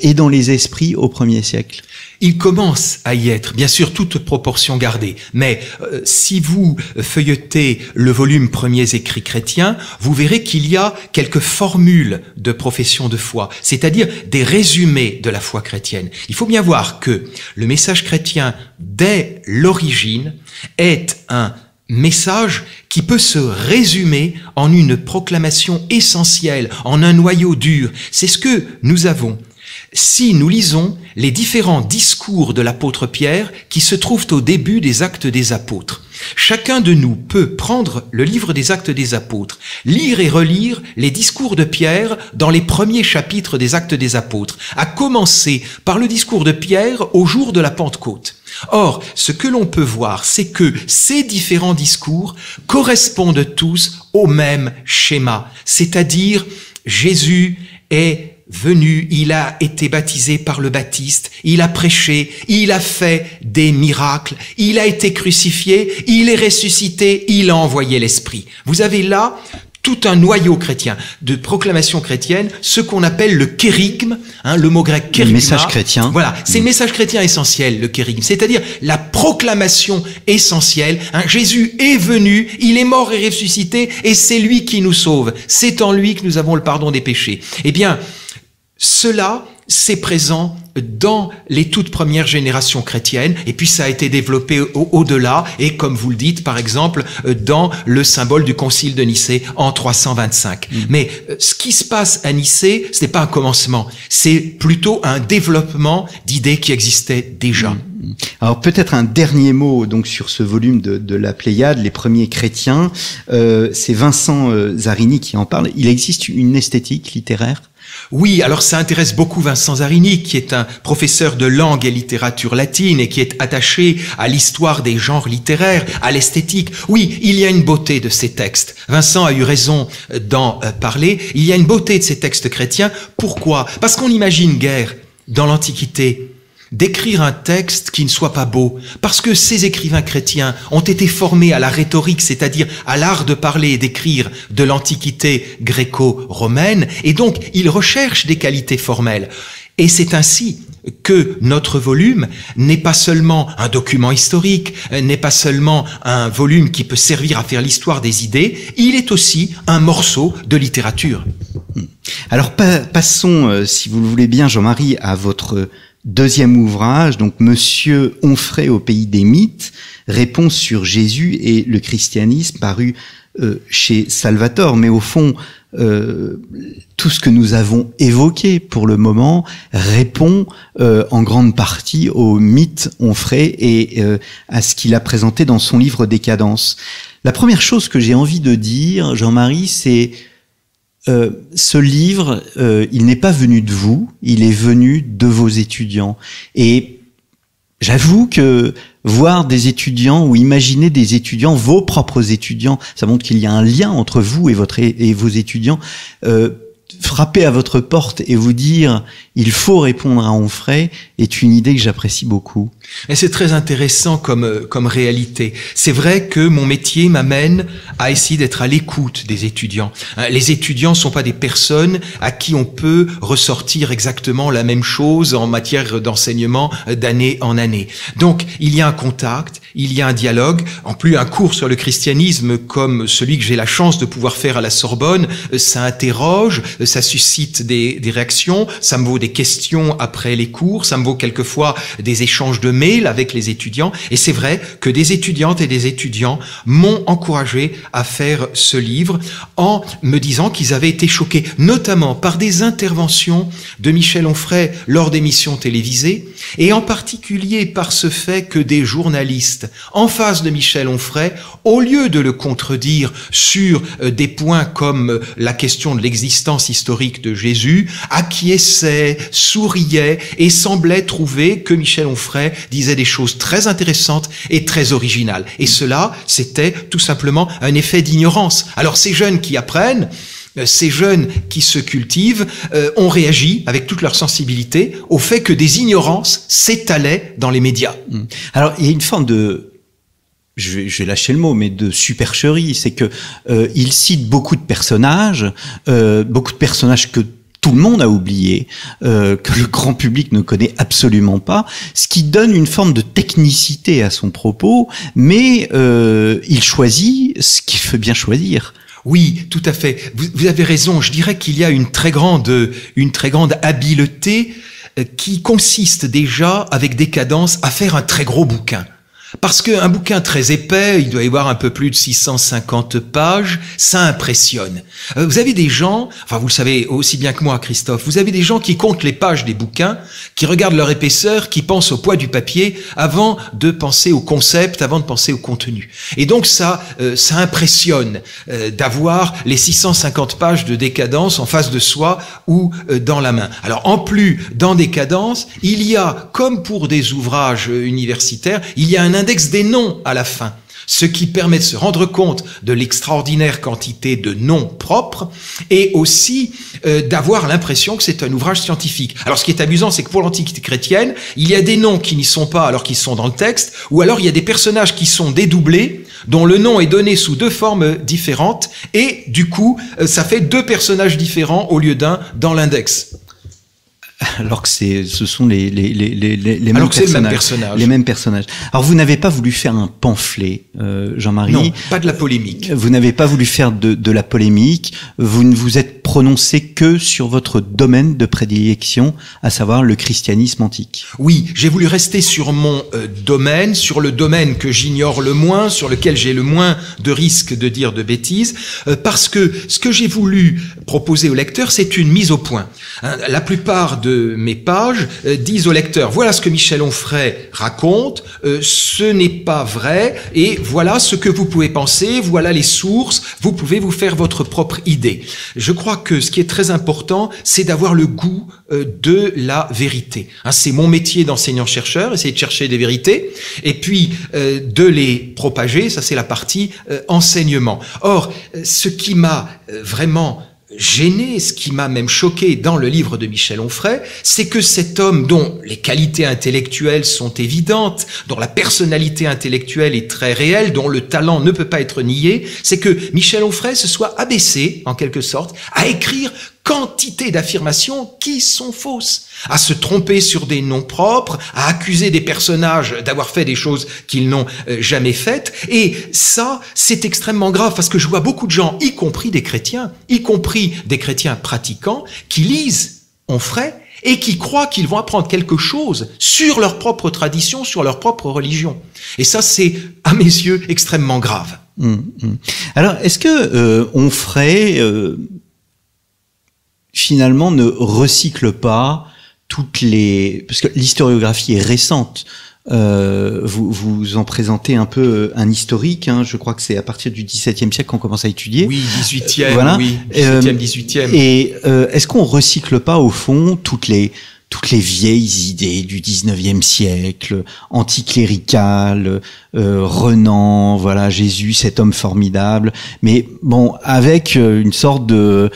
et dans les esprits au 1er siècle? Il commence à y être, bien sûr, toute proportion gardée. Mais si vous feuilletez le volume Premiers écrits chrétiens, vous verrez qu'il y a quelques formules de profession de foi, c'est-à-dire des résumés de la foi chrétienne. Il faut bien voir que le message chrétien, dès l'origine, est un message qui peut se résumer en une proclamation essentielle, en un noyau dur. C'est ce que nous avons. Si nous lisons les différents discours de l'apôtre Pierre qui se trouvent au début des Actes des Apôtres, chacun de nous peut prendre le livre des Actes des Apôtres, lire et relire les discours de Pierre dans les premiers chapitres des Actes des Apôtres, à commencer par le discours de Pierre au jour de la Pentecôte. Or, ce que l'on peut voir, c'est que ces différents discours correspondent tous au même schéma, c'est-à-dire Jésus est venu, il a été baptisé par le Baptiste, il a prêché, il a fait des miracles, il a été crucifié, il est ressuscité, il a envoyé l'Esprit. Vous avez là tout un noyau chrétien, de proclamation chrétienne, ce qu'on appelle le kérygme, le mot grec kérygma. Le message chrétien. Voilà, c'est le message chrétien essentiel, le kérygme, c'est-à-dire la proclamation essentielle. Jésus est venu, il est mort et ressuscité, et c'est lui qui nous sauve. C'est en lui que nous avons le pardon des péchés. Eh bien, cela, c'est présent dans les toutes premières générations chrétiennes, et puis ça a été développé au-delà, et comme vous le dites, par exemple, dans le symbole du concile de Nicée en 325. Mais ce qui se passe à Nicée, ce n'est pas un commencement, c'est plutôt un développement d'idées qui existaient déjà. Alors peut-être un dernier mot donc sur ce volume de la Pléiade, les premiers chrétiens, c'est Vincent Zarini qui en parle. Il existe une esthétique littéraire? Oui, alors ça intéresse beaucoup Vincent Zarini, qui est un professeur de langue et littérature latine et qui est attaché à l'histoire des genres littéraires, à l'esthétique. Oui, il y a une beauté de ces textes. Vincent a eu raison d'en parler. Il y a une beauté de ces textes chrétiens. Pourquoi? Parce qu'on n'imagine guère, dans l'Antiquité, d'écrire un texte qui ne soit pas beau, parce que ces écrivains chrétiens ont été formés à la rhétorique, c'est-à-dire à l'art de parler et d'écrire de l'Antiquité gréco-romaine, et donc ils recherchent des qualités formelles. Et c'est ainsi que notre volume n'est pas seulement un document historique, n'est pas seulement un volume qui peut servir à faire l'histoire des idées, il est aussi un morceau de littérature. Alors passons, si vous le voulez bien, Jean-Marie, à votre deuxième ouvrage, donc Monsieur Onfray au pays des mythes, réponse sur Jésus et le christianisme, paru chez Salvator. Mais au fond, tout ce que nous avons évoqué pour le moment répond en grande partie au mythe Onfray et à ce qu'il a présenté dans son livre Décadence. La première chose que j'ai envie de dire, Jean-Marie, c'est ce livre, il n'est pas venu de vous, il est venu de vos étudiants. Et j'avoue que voir des étudiants ou imaginer des étudiants, vos propres étudiants, ça montre qu'il y a un lien entre vous et vos étudiants, frapper à votre porte et vous dire il faut répondre à Onfray est une idée que j'apprécie beaucoup. Et c'est très intéressant comme réalité. C'est vrai que mon métier m'amène à essayer d'être à l'écoute des étudiants. Les étudiants ne sont pas des personnes à qui on peut ressortir exactement la même chose en matière d'enseignement d'année en année. Donc, il y a un contact, il y a un dialogue. En plus, un cours sur le christianisme comme celui que j'ai la chance de pouvoir faire à la Sorbonne, ça interroge, ça suscite des réactions, ça me vaut des questions après les cours, ça me vaut quelquefois des échanges de mails avec les étudiants. Et c'est vrai que des étudiantes et des étudiants m'ont encouragé à faire ce livre en me disant qu'ils avaient été choqués, notamment par des interventions de Michel Onfray lors d'émissions télévisées, et en particulier par ce fait que des journalistes en face de Michel Onfray, au lieu de le contredire sur des points comme la question de l'existence historique de Jésus, acquiesçaient, souriaient et semblaient trouver que Michel Onfray disait des choses très intéressantes et très originales. Et cela, c'était tout simplement un effet d'ignorance. Alors ces jeunes qui apprennent, ces jeunes qui se cultivent ont réagi avec toute leur sensibilité au fait que des ignorances s'étalaient dans les médias. Alors, il y a une forme de, je vais lâcher le mot, mais de supercherie, c'est que il cite beaucoup de personnages que tout le monde a oublié, que le grand public ne connaît absolument pas, ce qui donne une forme de technicité à son propos, mais il choisit ce qu'il veut bien choisir. Oui, tout à fait. Vous avez raison. Je dirais qu'il y a une très grande habileté qui consiste déjà, avec Décadence, à faire un très gros bouquin. Parce qu'un bouquin très épais, il doit y avoir un peu plus de 650 pages, ça impressionne. Vous avez des gens, enfin vous le savez aussi bien que moi, Christophe, vous avez des gens qui comptent les pages des bouquins, qui regardent leur épaisseur, qui pensent au poids du papier avant de penser au concept, avant de penser au contenu. Et donc ça impressionne d'avoir les 650 pages de Décadence en face de soi ou dans la main. Alors en plus, dans Décadence, il y a, comme pour des ouvrages universitaires, il y a un index des noms à la fin, ce qui permet de se rendre compte de l'extraordinaire quantité de noms propres et aussi d'avoir l'impression que c'est un ouvrage scientifique. Alors ce qui est amusant, c'est que pour l'Antiquité chrétienne, il y a des noms qui n'y sont pas alors qu'ils sont dans le texte, ou alors il y a des personnages qui sont dédoublés, dont le nom est donné sous deux formes différentes, et du coup, ça fait deux personnages différents au lieu d'un dans l'index. Alors que ce sont les mêmes personnages. Les mêmes personnages. Alors vous n'avez pas voulu faire un pamphlet, Jean-Marie. Non, pas de la polémique. Vous n'avez pas voulu faire de la polémique. Vous ne vous êtes prononcé que sur votre domaine de prédilection, à savoir le christianisme antique. Oui, j'ai voulu rester sur mon domaine, sur le domaine que j'ignore le moins, sur lequel j'ai le moins de risques de dire de bêtises, parce que ce que j'ai voulu proposer au lecteur, c'est une mise au point. La plupart de mes pages disent au lecteur, voilà ce que Michel Onfray raconte, ce n'est pas vrai, et voilà ce que vous pouvez penser, voilà les sources, vous pouvez vous faire votre propre idée. Je crois que ce qui est très important, c'est d'avoir le goût de la vérité. C'est mon métier d'enseignant-chercheur, essayer de chercher des vérités, et puis de les propager, ça c'est la partie enseignement. Or, ce qui m'a vraiment gêné, ce qui m'a même choqué dans le livre de Michel Onfray, c'est que cet homme dont les qualités intellectuelles sont évidentes, dont la personnalité intellectuelle est très réelle, dont le talent ne peut pas être nié, c'est que Michel Onfray se soit abaissé, en quelque sorte, à écrire quantité d'affirmations qui sont fausses, à se tromper sur des noms propres, à accuser des personnages d'avoir fait des choses qu'ils n'ont jamais faites. Et ça, c'est extrêmement grave parce que je vois beaucoup de gens, y compris des chrétiens pratiquants, qui lisent Onfray et qui croient qu'ils vont apprendre quelque chose sur leur propre tradition, sur leur propre religion. Et ça, c'est, à mes yeux, extrêmement grave. Alors, est-ce que Onfray finalement ne recycle pas parce que l'historiographie est récente. Vous en présentez un peu un historique, je crois que c'est à partir du XVIIe siècle qu'on commence à étudier. Oui, 18e, voilà. oui, 18e. Et est-ce qu'on recycle pas au fond toutes les vieilles idées du 19e siècle, anticléricales, Renan, voilà, Jésus, cet homme formidable, mais bon, avec une sorte de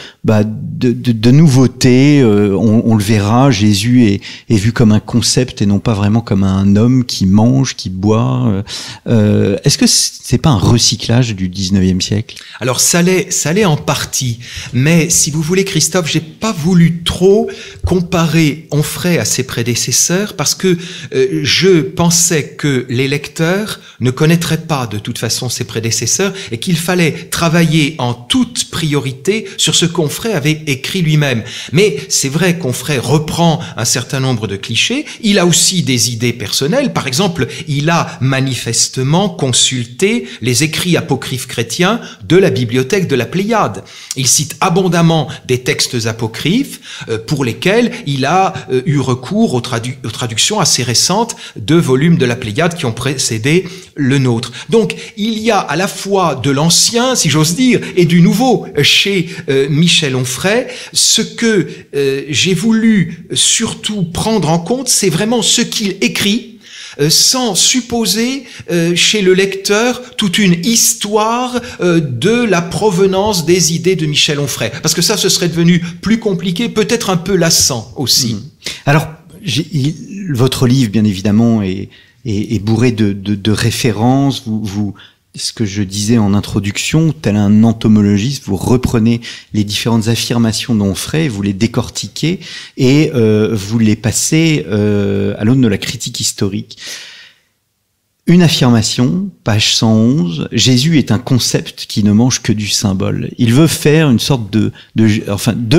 nouveauté, on le verra, Jésus est vu comme un concept et non pas vraiment comme un homme qui mange, qui boit. Est-ce que c'est pas un recyclage du 19e siècle? Alors ça l'est en partie, mais si vous voulez, Christophe, j'ai pas voulu trop comparer Onfray à ses prédécesseurs parce que je pensais que les lecteurs ne connaîtraient pas de toute façon ses prédécesseurs et qu'il fallait travailler en toute priorité sur ce qu'Onfray avait écrit lui-même. Mais c'est vrai qu'Onfray reprend un certain nombre de clichés, il a aussi des idées personnelles, par exemple, il a manifestement consulté les écrits apocryphes chrétiens de la bibliothèque de la Pléiade. Il cite abondamment des textes apocryphes pour lesquels il a eu recours aux traductions assez récentes de volumes de la Pléiade qui ont précédé le nôtre. Donc, il y a à la fois de l'ancien, si j'ose dire, et du nouveau chez Michel Onfray. Ce que j'ai voulu surtout prendre en compte, c'est vraiment ce qu'il écrit, sans supposer chez le lecteur toute une histoire de la provenance des idées de Michel Onfray. Parce que ça, ce serait devenu plus compliqué, peut-être un peu lassant aussi. Alors, votre livre, bien évidemment, est bourré de références. Ce que je disais en introduction, tel un entomologiste, vous reprenez les différentes affirmations d'Onfray, vous les décortiquez et vous les passez à l'aune de la critique historique. Une affirmation, page 111, Jésus est un concept qui ne mange que du symbole. Il veut faire une sorte de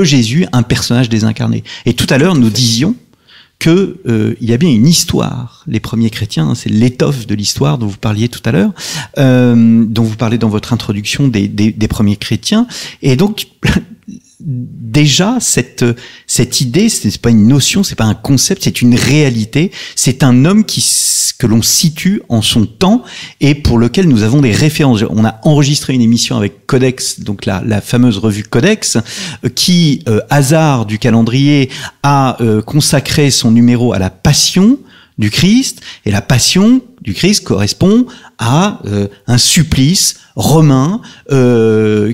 Jésus un personnage désincarné. Et tout à l'heure, nous disions que il y a bien une histoire. Les premiers chrétiens, c'est l'étoffe de l'histoire dont vous parliez tout à l'heure, dont vous parlez dans votre introduction des premiers chrétiens. Et donc, déjà, cette idée, c'est pas une notion, c'est pas un concept, c'est une réalité. C'est un homme que l'on situe en son temps et pour lequel nous avons des références. On a enregistré une émission avec Codex, donc la fameuse revue Codex, qui, hasard du calendrier, a consacré son numéro à la Passion du Christ, et la Passion du Christ correspond à un supplice romain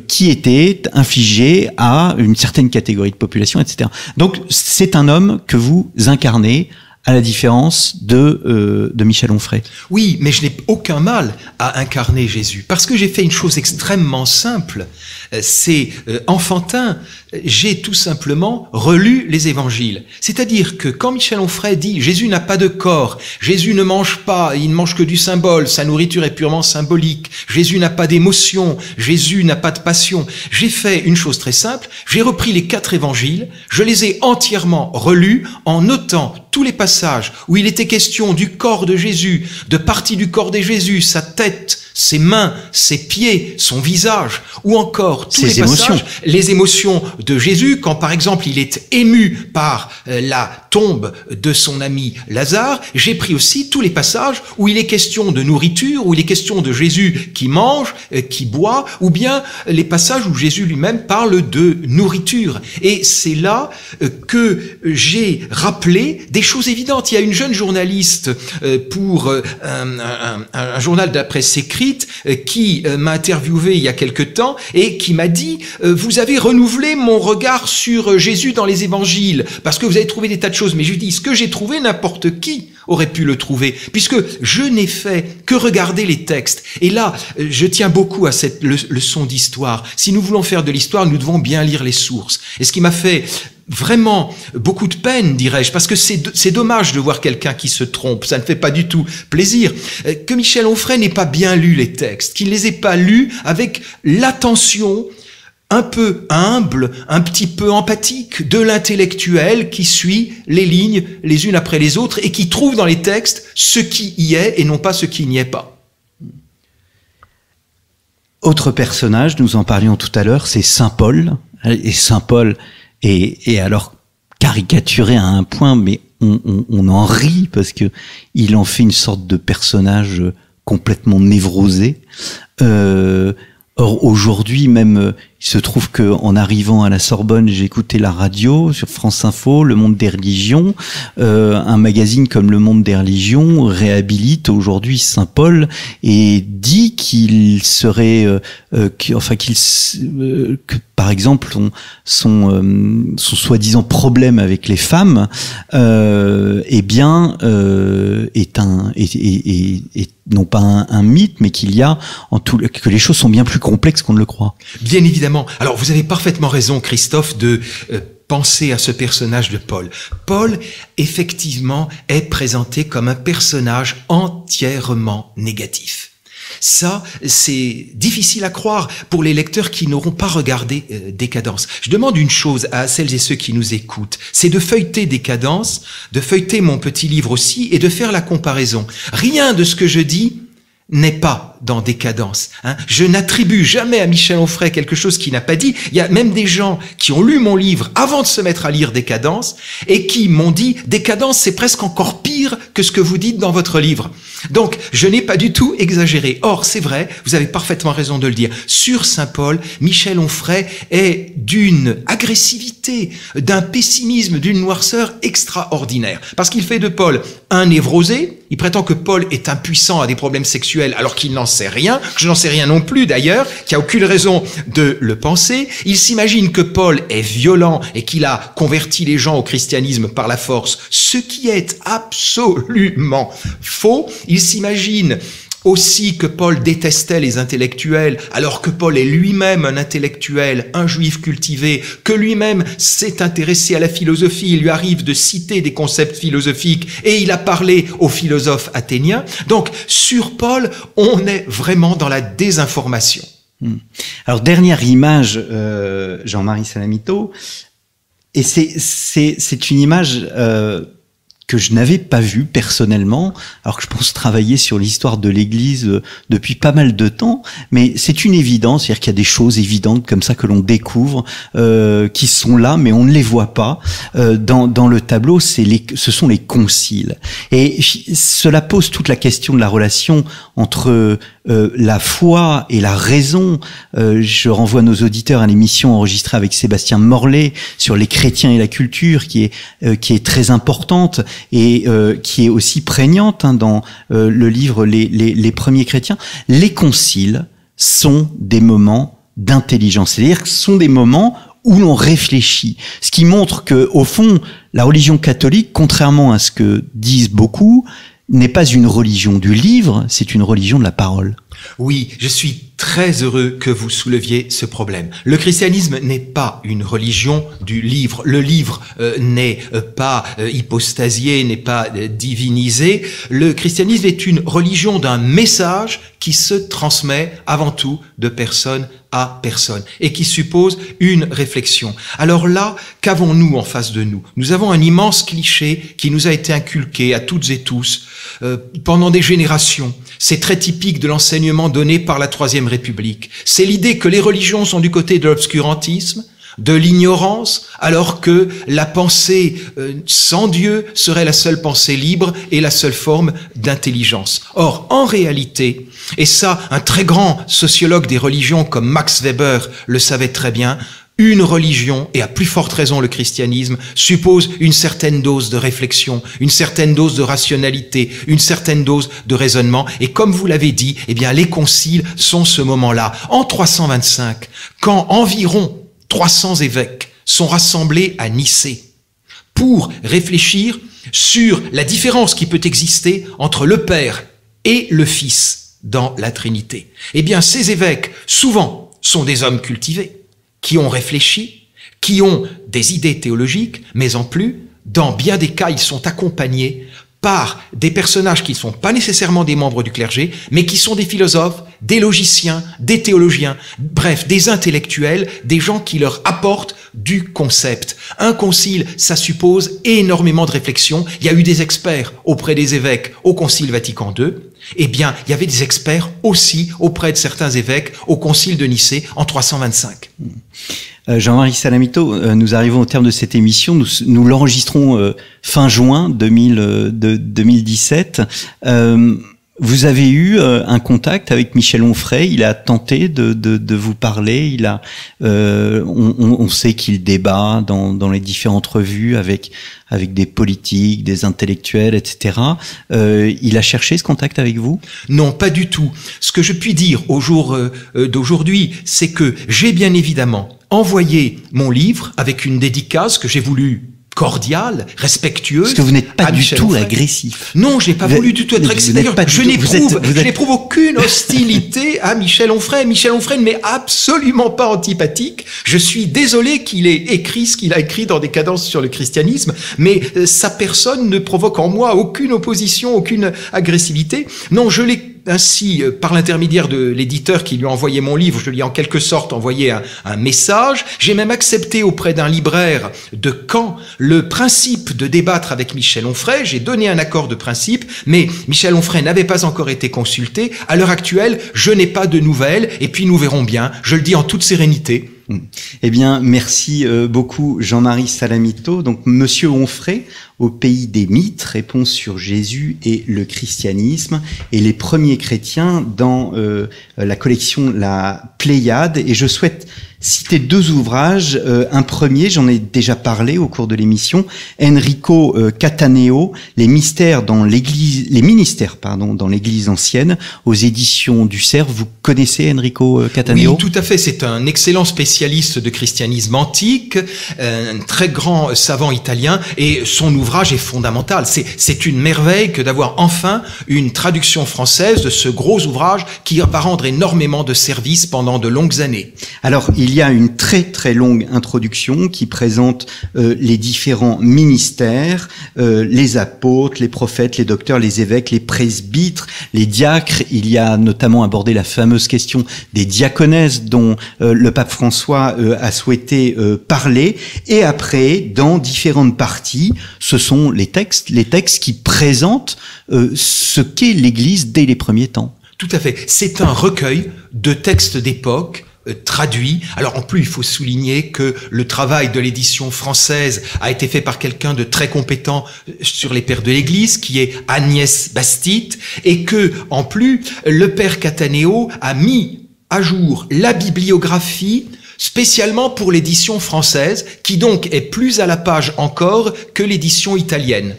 qui était infligé à une certaine catégorie de population, etc. Donc c'est un homme que vous incarnez, à la différence de Michel Onfray. Oui, mais je n'ai aucun mal à incarner Jésus, parce que j'ai fait une chose extrêmement simple, c'est enfantin, j'ai tout simplement relu les évangiles. C'est-à-dire que quand Michel Onfray dit « Jésus n'a pas de corps, Jésus ne mange pas, il ne mange que du symbole, sa nourriture est purement symbolique, Jésus n'a pas d'émotion, Jésus n'a pas de passion », j'ai fait une chose très simple, j'ai repris les 4 évangiles, je les ai entièrement relus en notant tous les passages où il était question du corps de Jésus, de parties du corps de Jésus, sa tête, ses mains, ses pieds, son visage, ou encore tous les passages, les émotions de Jésus, quand par exemple il est ému par la tombe de son ami Lazare. J'ai pris aussi tous les passages où il est question de nourriture, où il est question de Jésus qui mange, qui boit, ou bien les passages où Jésus lui-même parle de nourriture. Et c'est là que j'ai rappelé des choses évidentes. Il y a une jeune journaliste pour un journal de la presse écrite qui m'a interviewé il y a quelque temps et qui m'a dit « Vous avez renouvelé mon regard sur Jésus dans les évangiles parce que vous avez trouvé des tas de choses. » Mais je lui dis « Ce que j'ai trouvé, n'importe qui aurait pu le trouver, puisque je n'ai fait que regarder les textes. » Et là, je tiens beaucoup à cette leçon d'histoire. Si nous voulons faire de l'histoire, nous devons bien lire les sources. Et ce qui m'a fait vraiment beaucoup de peine, dirais-je, parce que c'est dommage de voir quelqu'un qui se trompe, ça ne fait pas du tout plaisir, que Michel Onfray n'ait pas bien lu les textes, qu'il ne les ait pas lus avec l'attention un peu humble, un petit peu empathique de l'intellectuel qui suit les lignes les unes après les autres et qui trouve dans les textes ce qui y est et non pas ce qui n'y est pas. Autre personnage, nous en parlions tout à l'heure, c'est Saint Paul. Et Saint Paul est alors caricaturé à un point, mais on en rit parce que il en fait une sorte de personnage complètement névrosé. Or aujourd'hui même, il se trouve que en arrivant à la Sorbonne, j'ai écouté la radio sur France Info, Le Monde des Religions, un magazine comme Le Monde des Religions réhabilite aujourd'hui Saint Paul et dit qu'il serait, que par exemple son soi-disant problème avec les femmes, est non pas un mythe, mais qu'il y a que les choses sont bien plus complexes qu'on ne le croit. Bien évidemment. Alors, vous avez parfaitement raison, Christophe, de penser à ce personnage de Paul. Paul, effectivement, est présenté comme un personnage entièrement négatif. Ça, c'est difficile à croire pour les lecteurs qui n'auront pas regardé Décadence. Je demande une chose à celles et ceux qui nous écoutent, c'est de feuilleter Décadence, de feuilleter mon petit livre aussi et de faire la comparaison. Rien de ce que je dis n'est pas dans Décadence. Je n'attribue jamais à Michel Onfray quelque chose qu'il n'a pas dit. Il y a même des gens qui ont lu mon livre avant de se mettre à lire Décadence et qui m'ont dit « Décadence, c'est presque encore pire que ce que vous dites dans votre livre ». Donc, je n'ai pas du tout exagéré. Or, c'est vrai, vous avez parfaitement raison de le dire. Sur Saint Paul, Michel Onfray est d'une agressivité, d'un pessimisme, d'une noirceur extraordinaire. Parce qu'il fait de Paul un névrosé, Il prétend que Paul est impuissant à des problèmes sexuels alors qu'il n'en sait rien, que je n'en sais rien non plus d'ailleurs, qu'il n'y a aucune raison de le penser. Il s'imagine que Paul est violent et qu'il a converti les gens au christianisme par la force, ce qui est absolument faux. Il s'imagine aussi que Paul détestait les intellectuels, alors que Paul est lui-même un intellectuel, un juif cultivé, que lui-même s'est intéressé à la philosophie. Il lui arrive de citer des concepts philosophiques et il a parlé aux philosophes athéniens. Donc, sur Paul, on est vraiment dans la désinformation. Alors, dernière image, Jean-Marie Salamito, et c'est une image que je n'avais pas vu personnellement, alors que je pense travailler sur l'histoire de l'Église depuis pas mal de temps, mais c'est une évidence, c'est-à-dire qu'il y a des choses évidentes comme ça que l'on découvre, qui sont là, mais on ne les voit pas. Dans le tableau, ce sont les conciles. Et cela pose toute la question de la relation entre la foi et la raison. Je renvoie nos auditeurs à l'émission enregistrée avec Sébastien Morlet sur les chrétiens et la culture, qui est très importante et qui est aussi prégnante dans le livre les premiers chrétiens. Les conciles sont des moments d'intelligence, c'est-à-dire que ce sont des moments où l'on réfléchit, ce qui montre que au fond la religion catholique, contrairement à ce que disent beaucoup, n'est pas une religion du livre, c'est une religion de la parole. Oui, je suis très heureux que vous souleviez ce problème. Le christianisme n'est pas une religion du livre. Le livre n'est pas hypostasié, n'est pas divinisé. Le christianisme est une religion d'un message qui se transmet avant tout de personne à personne et qui suppose une réflexion. Alors là, qu'avons-nous en face de nous? Nous avons un immense cliché qui nous a été inculqué à toutes et tous pendant des générations. C'est très typique de l'enseignement donné par la Troisième République. C'est l'idée que les religions sont du côté de l'obscurantisme, de l'ignorance, alors que la pensée sans Dieu serait la seule pensée libre et la seule forme d'intelligence. Or, en réalité, et ça, un très grand sociologue des religions comme Max Weber le savait très bien, une religion, et à plus forte raison le christianisme, suppose une certaine dose de réflexion, une certaine dose de rationalité, une certaine dose de raisonnement. Et comme vous l'avez dit, eh bien, les conciles sont ce moment-là. En 325, quand environ 300 évêques sont rassemblés à Nicée pour réfléchir sur la différence qui peut exister entre le Père et le Fils dans la Trinité. Eh bien, ces évêques, souvent, sont des hommes cultivés, qui ont réfléchi, qui ont des idées théologiques, mais en plus, dans bien des cas, ils sont accompagnés par des personnages qui ne sont pas nécessairement des membres du clergé, mais qui sont des philosophes, des logiciens, des théologiens, bref, des intellectuels, des gens qui leur apportent du concept. Un concile, ça suppose énormément de réflexion. Il y a eu des experts auprès des évêques au Concile Vatican II. Eh bien, il y avait des experts aussi auprès de certains évêques au Concile de Nicée en 325. Jean-Marie Salamito, nous arrivons au terme de cette émission. Nous l'enregistrons fin juin 2017. Vous avez eu un contact avec Michel Onfray. Il a tenté de vous parler. On sait qu'il débat dans les différentes revues avec des politiques, des intellectuels, etc. Il a cherché ce contact avec vous? Non, pas du tout. Ce que je puis dire au jour d'aujourd'hui, c'est que j'ai bien évidemment envoyé mon livre avec une dédicace que j'ai voulu cordiale, respectueuse. Parce que vous n'êtes pas du tout agressif. Non, je n'ai pas voulu du tout être agressif. D'ailleurs, je n'éprouve aucune hostilité à Michel Onfray. Michel Onfray ne m'est absolument pas antipathique. Je suis désolé qu'il ait écrit ce qu'il a écrit dans des cadences sur le christianisme, mais sa personne ne provoque en moi aucune opposition, aucune agressivité. Non, je l'ai ainsi, par l'intermédiaire de l'éditeur qui lui a envoyé mon livre, je lui ai en quelque sorte envoyé un message. J'ai même accepté auprès d'un libraire de Caen le principe de débattre avec Michel Onfray. J'ai donné un accord de principe, mais Michel Onfray n'avait pas encore été consulté. À l'heure actuelle, je n'ai pas de nouvelles, et puis nous verrons bien. Je le dis en toute sérénité. Eh bien, merci beaucoup Jean-Marie Salamito. Donc, Monsieur Onfray, au pays des mythes, réponse sur Jésus et le christianisme, et les premiers chrétiens dans la collection La Pléiade. Et je souhaite citer deux ouvrages. Un premier, j'en ai déjà parlé au cours de l'émission, Enrico Cataneo, les ministères dans l'Église ancienne, aux éditions du Cerf. Vous connaissez Enrico Cataneo? Oui, tout à fait. C'est un excellent spécialiste de christianisme antique, un très grand savant italien, et son ouvrage est fondamental. C'est une merveille que d'avoir enfin une traduction française de ce gros ouvrage qui va rendre énormément de services pendant de longues années. Alors, il y a une très très longue introduction qui présente les différents ministères, les apôtres, les prophètes, les docteurs, les évêques, les presbytres, les diacres. Il y a notamment abordé la fameuse question des diaconesses dont le pape François a souhaité parler. Et après, dans différentes parties, ce sont les textes qui présentent ce qu'est l'Église dès les premiers temps. Tout à fait. C'est un recueil de textes d'époque traduit. Alors en plus, il faut souligner que le travail de l'édition française a été fait par quelqu'un de très compétent sur les pères de l'Église, qui est Agnès Bastide, et que en plus, le père Cataneo a mis à jour la bibliographie spécialement pour l'édition française, qui donc est plus à la page encore que l'édition italienne.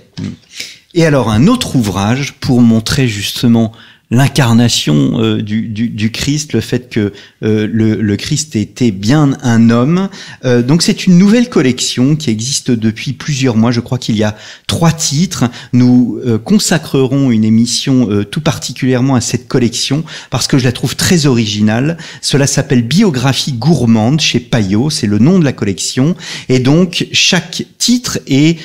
Et alors un autre ouvrage pour montrer justement l'incarnation du Christ, le fait que le Christ était bien un homme. Donc c'est une nouvelle collection qui existe depuis plusieurs mois. Je crois qu'il y a 3 titres. Nous consacrerons une émission tout particulièrement à cette collection parce que je la trouve très originale. Cela s'appelle Biographie gourmande chez Payot, c'est le nom de la collection. Et donc chaque titre est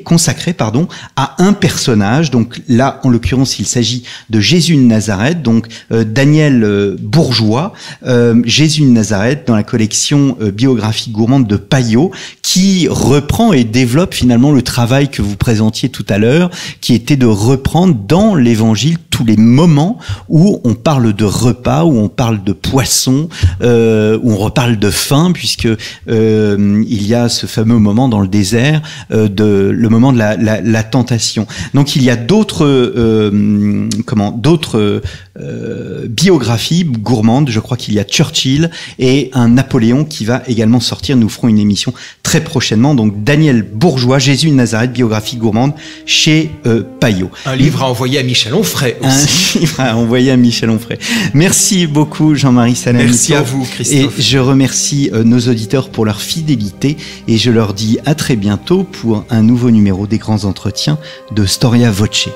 consacré à un personnage. Donc là, en l'occurrence, il s'agit de Jésus de Nazareth, donc Daniel Bourgeois, Jésus de Nazareth dans la collection Biographie gourmande de Payot, qui reprend et développe finalement le travail que vous présentiez tout à l'heure, qui était de reprendre dans l'Évangile tous les moments où on parle de repas, où on parle de poisson, où on reparle de faim, puisque il y a ce fameux moment dans le désert, le moment de la tentation. Donc il y a d'autres biographies gourmandes. Je crois qu'il y a Churchill et un Napoléon qui va également sortir. Nous ferons une émission très prochainement. Donc Daniel Bourgeois, Jésus de Nazareth, biographie gourmande chez Payot. Un livre à envoyer à Michel Onfray aussi. Un livre à envoyer à Michel Onfray. Merci beaucoup Jean-Marie Salamito. Merci à vous Christophe. Et je remercie nos auditeurs pour leur fidélité et je leur dis à très bientôt pour un nouveau numéro des grands entretiens de Storia Voce.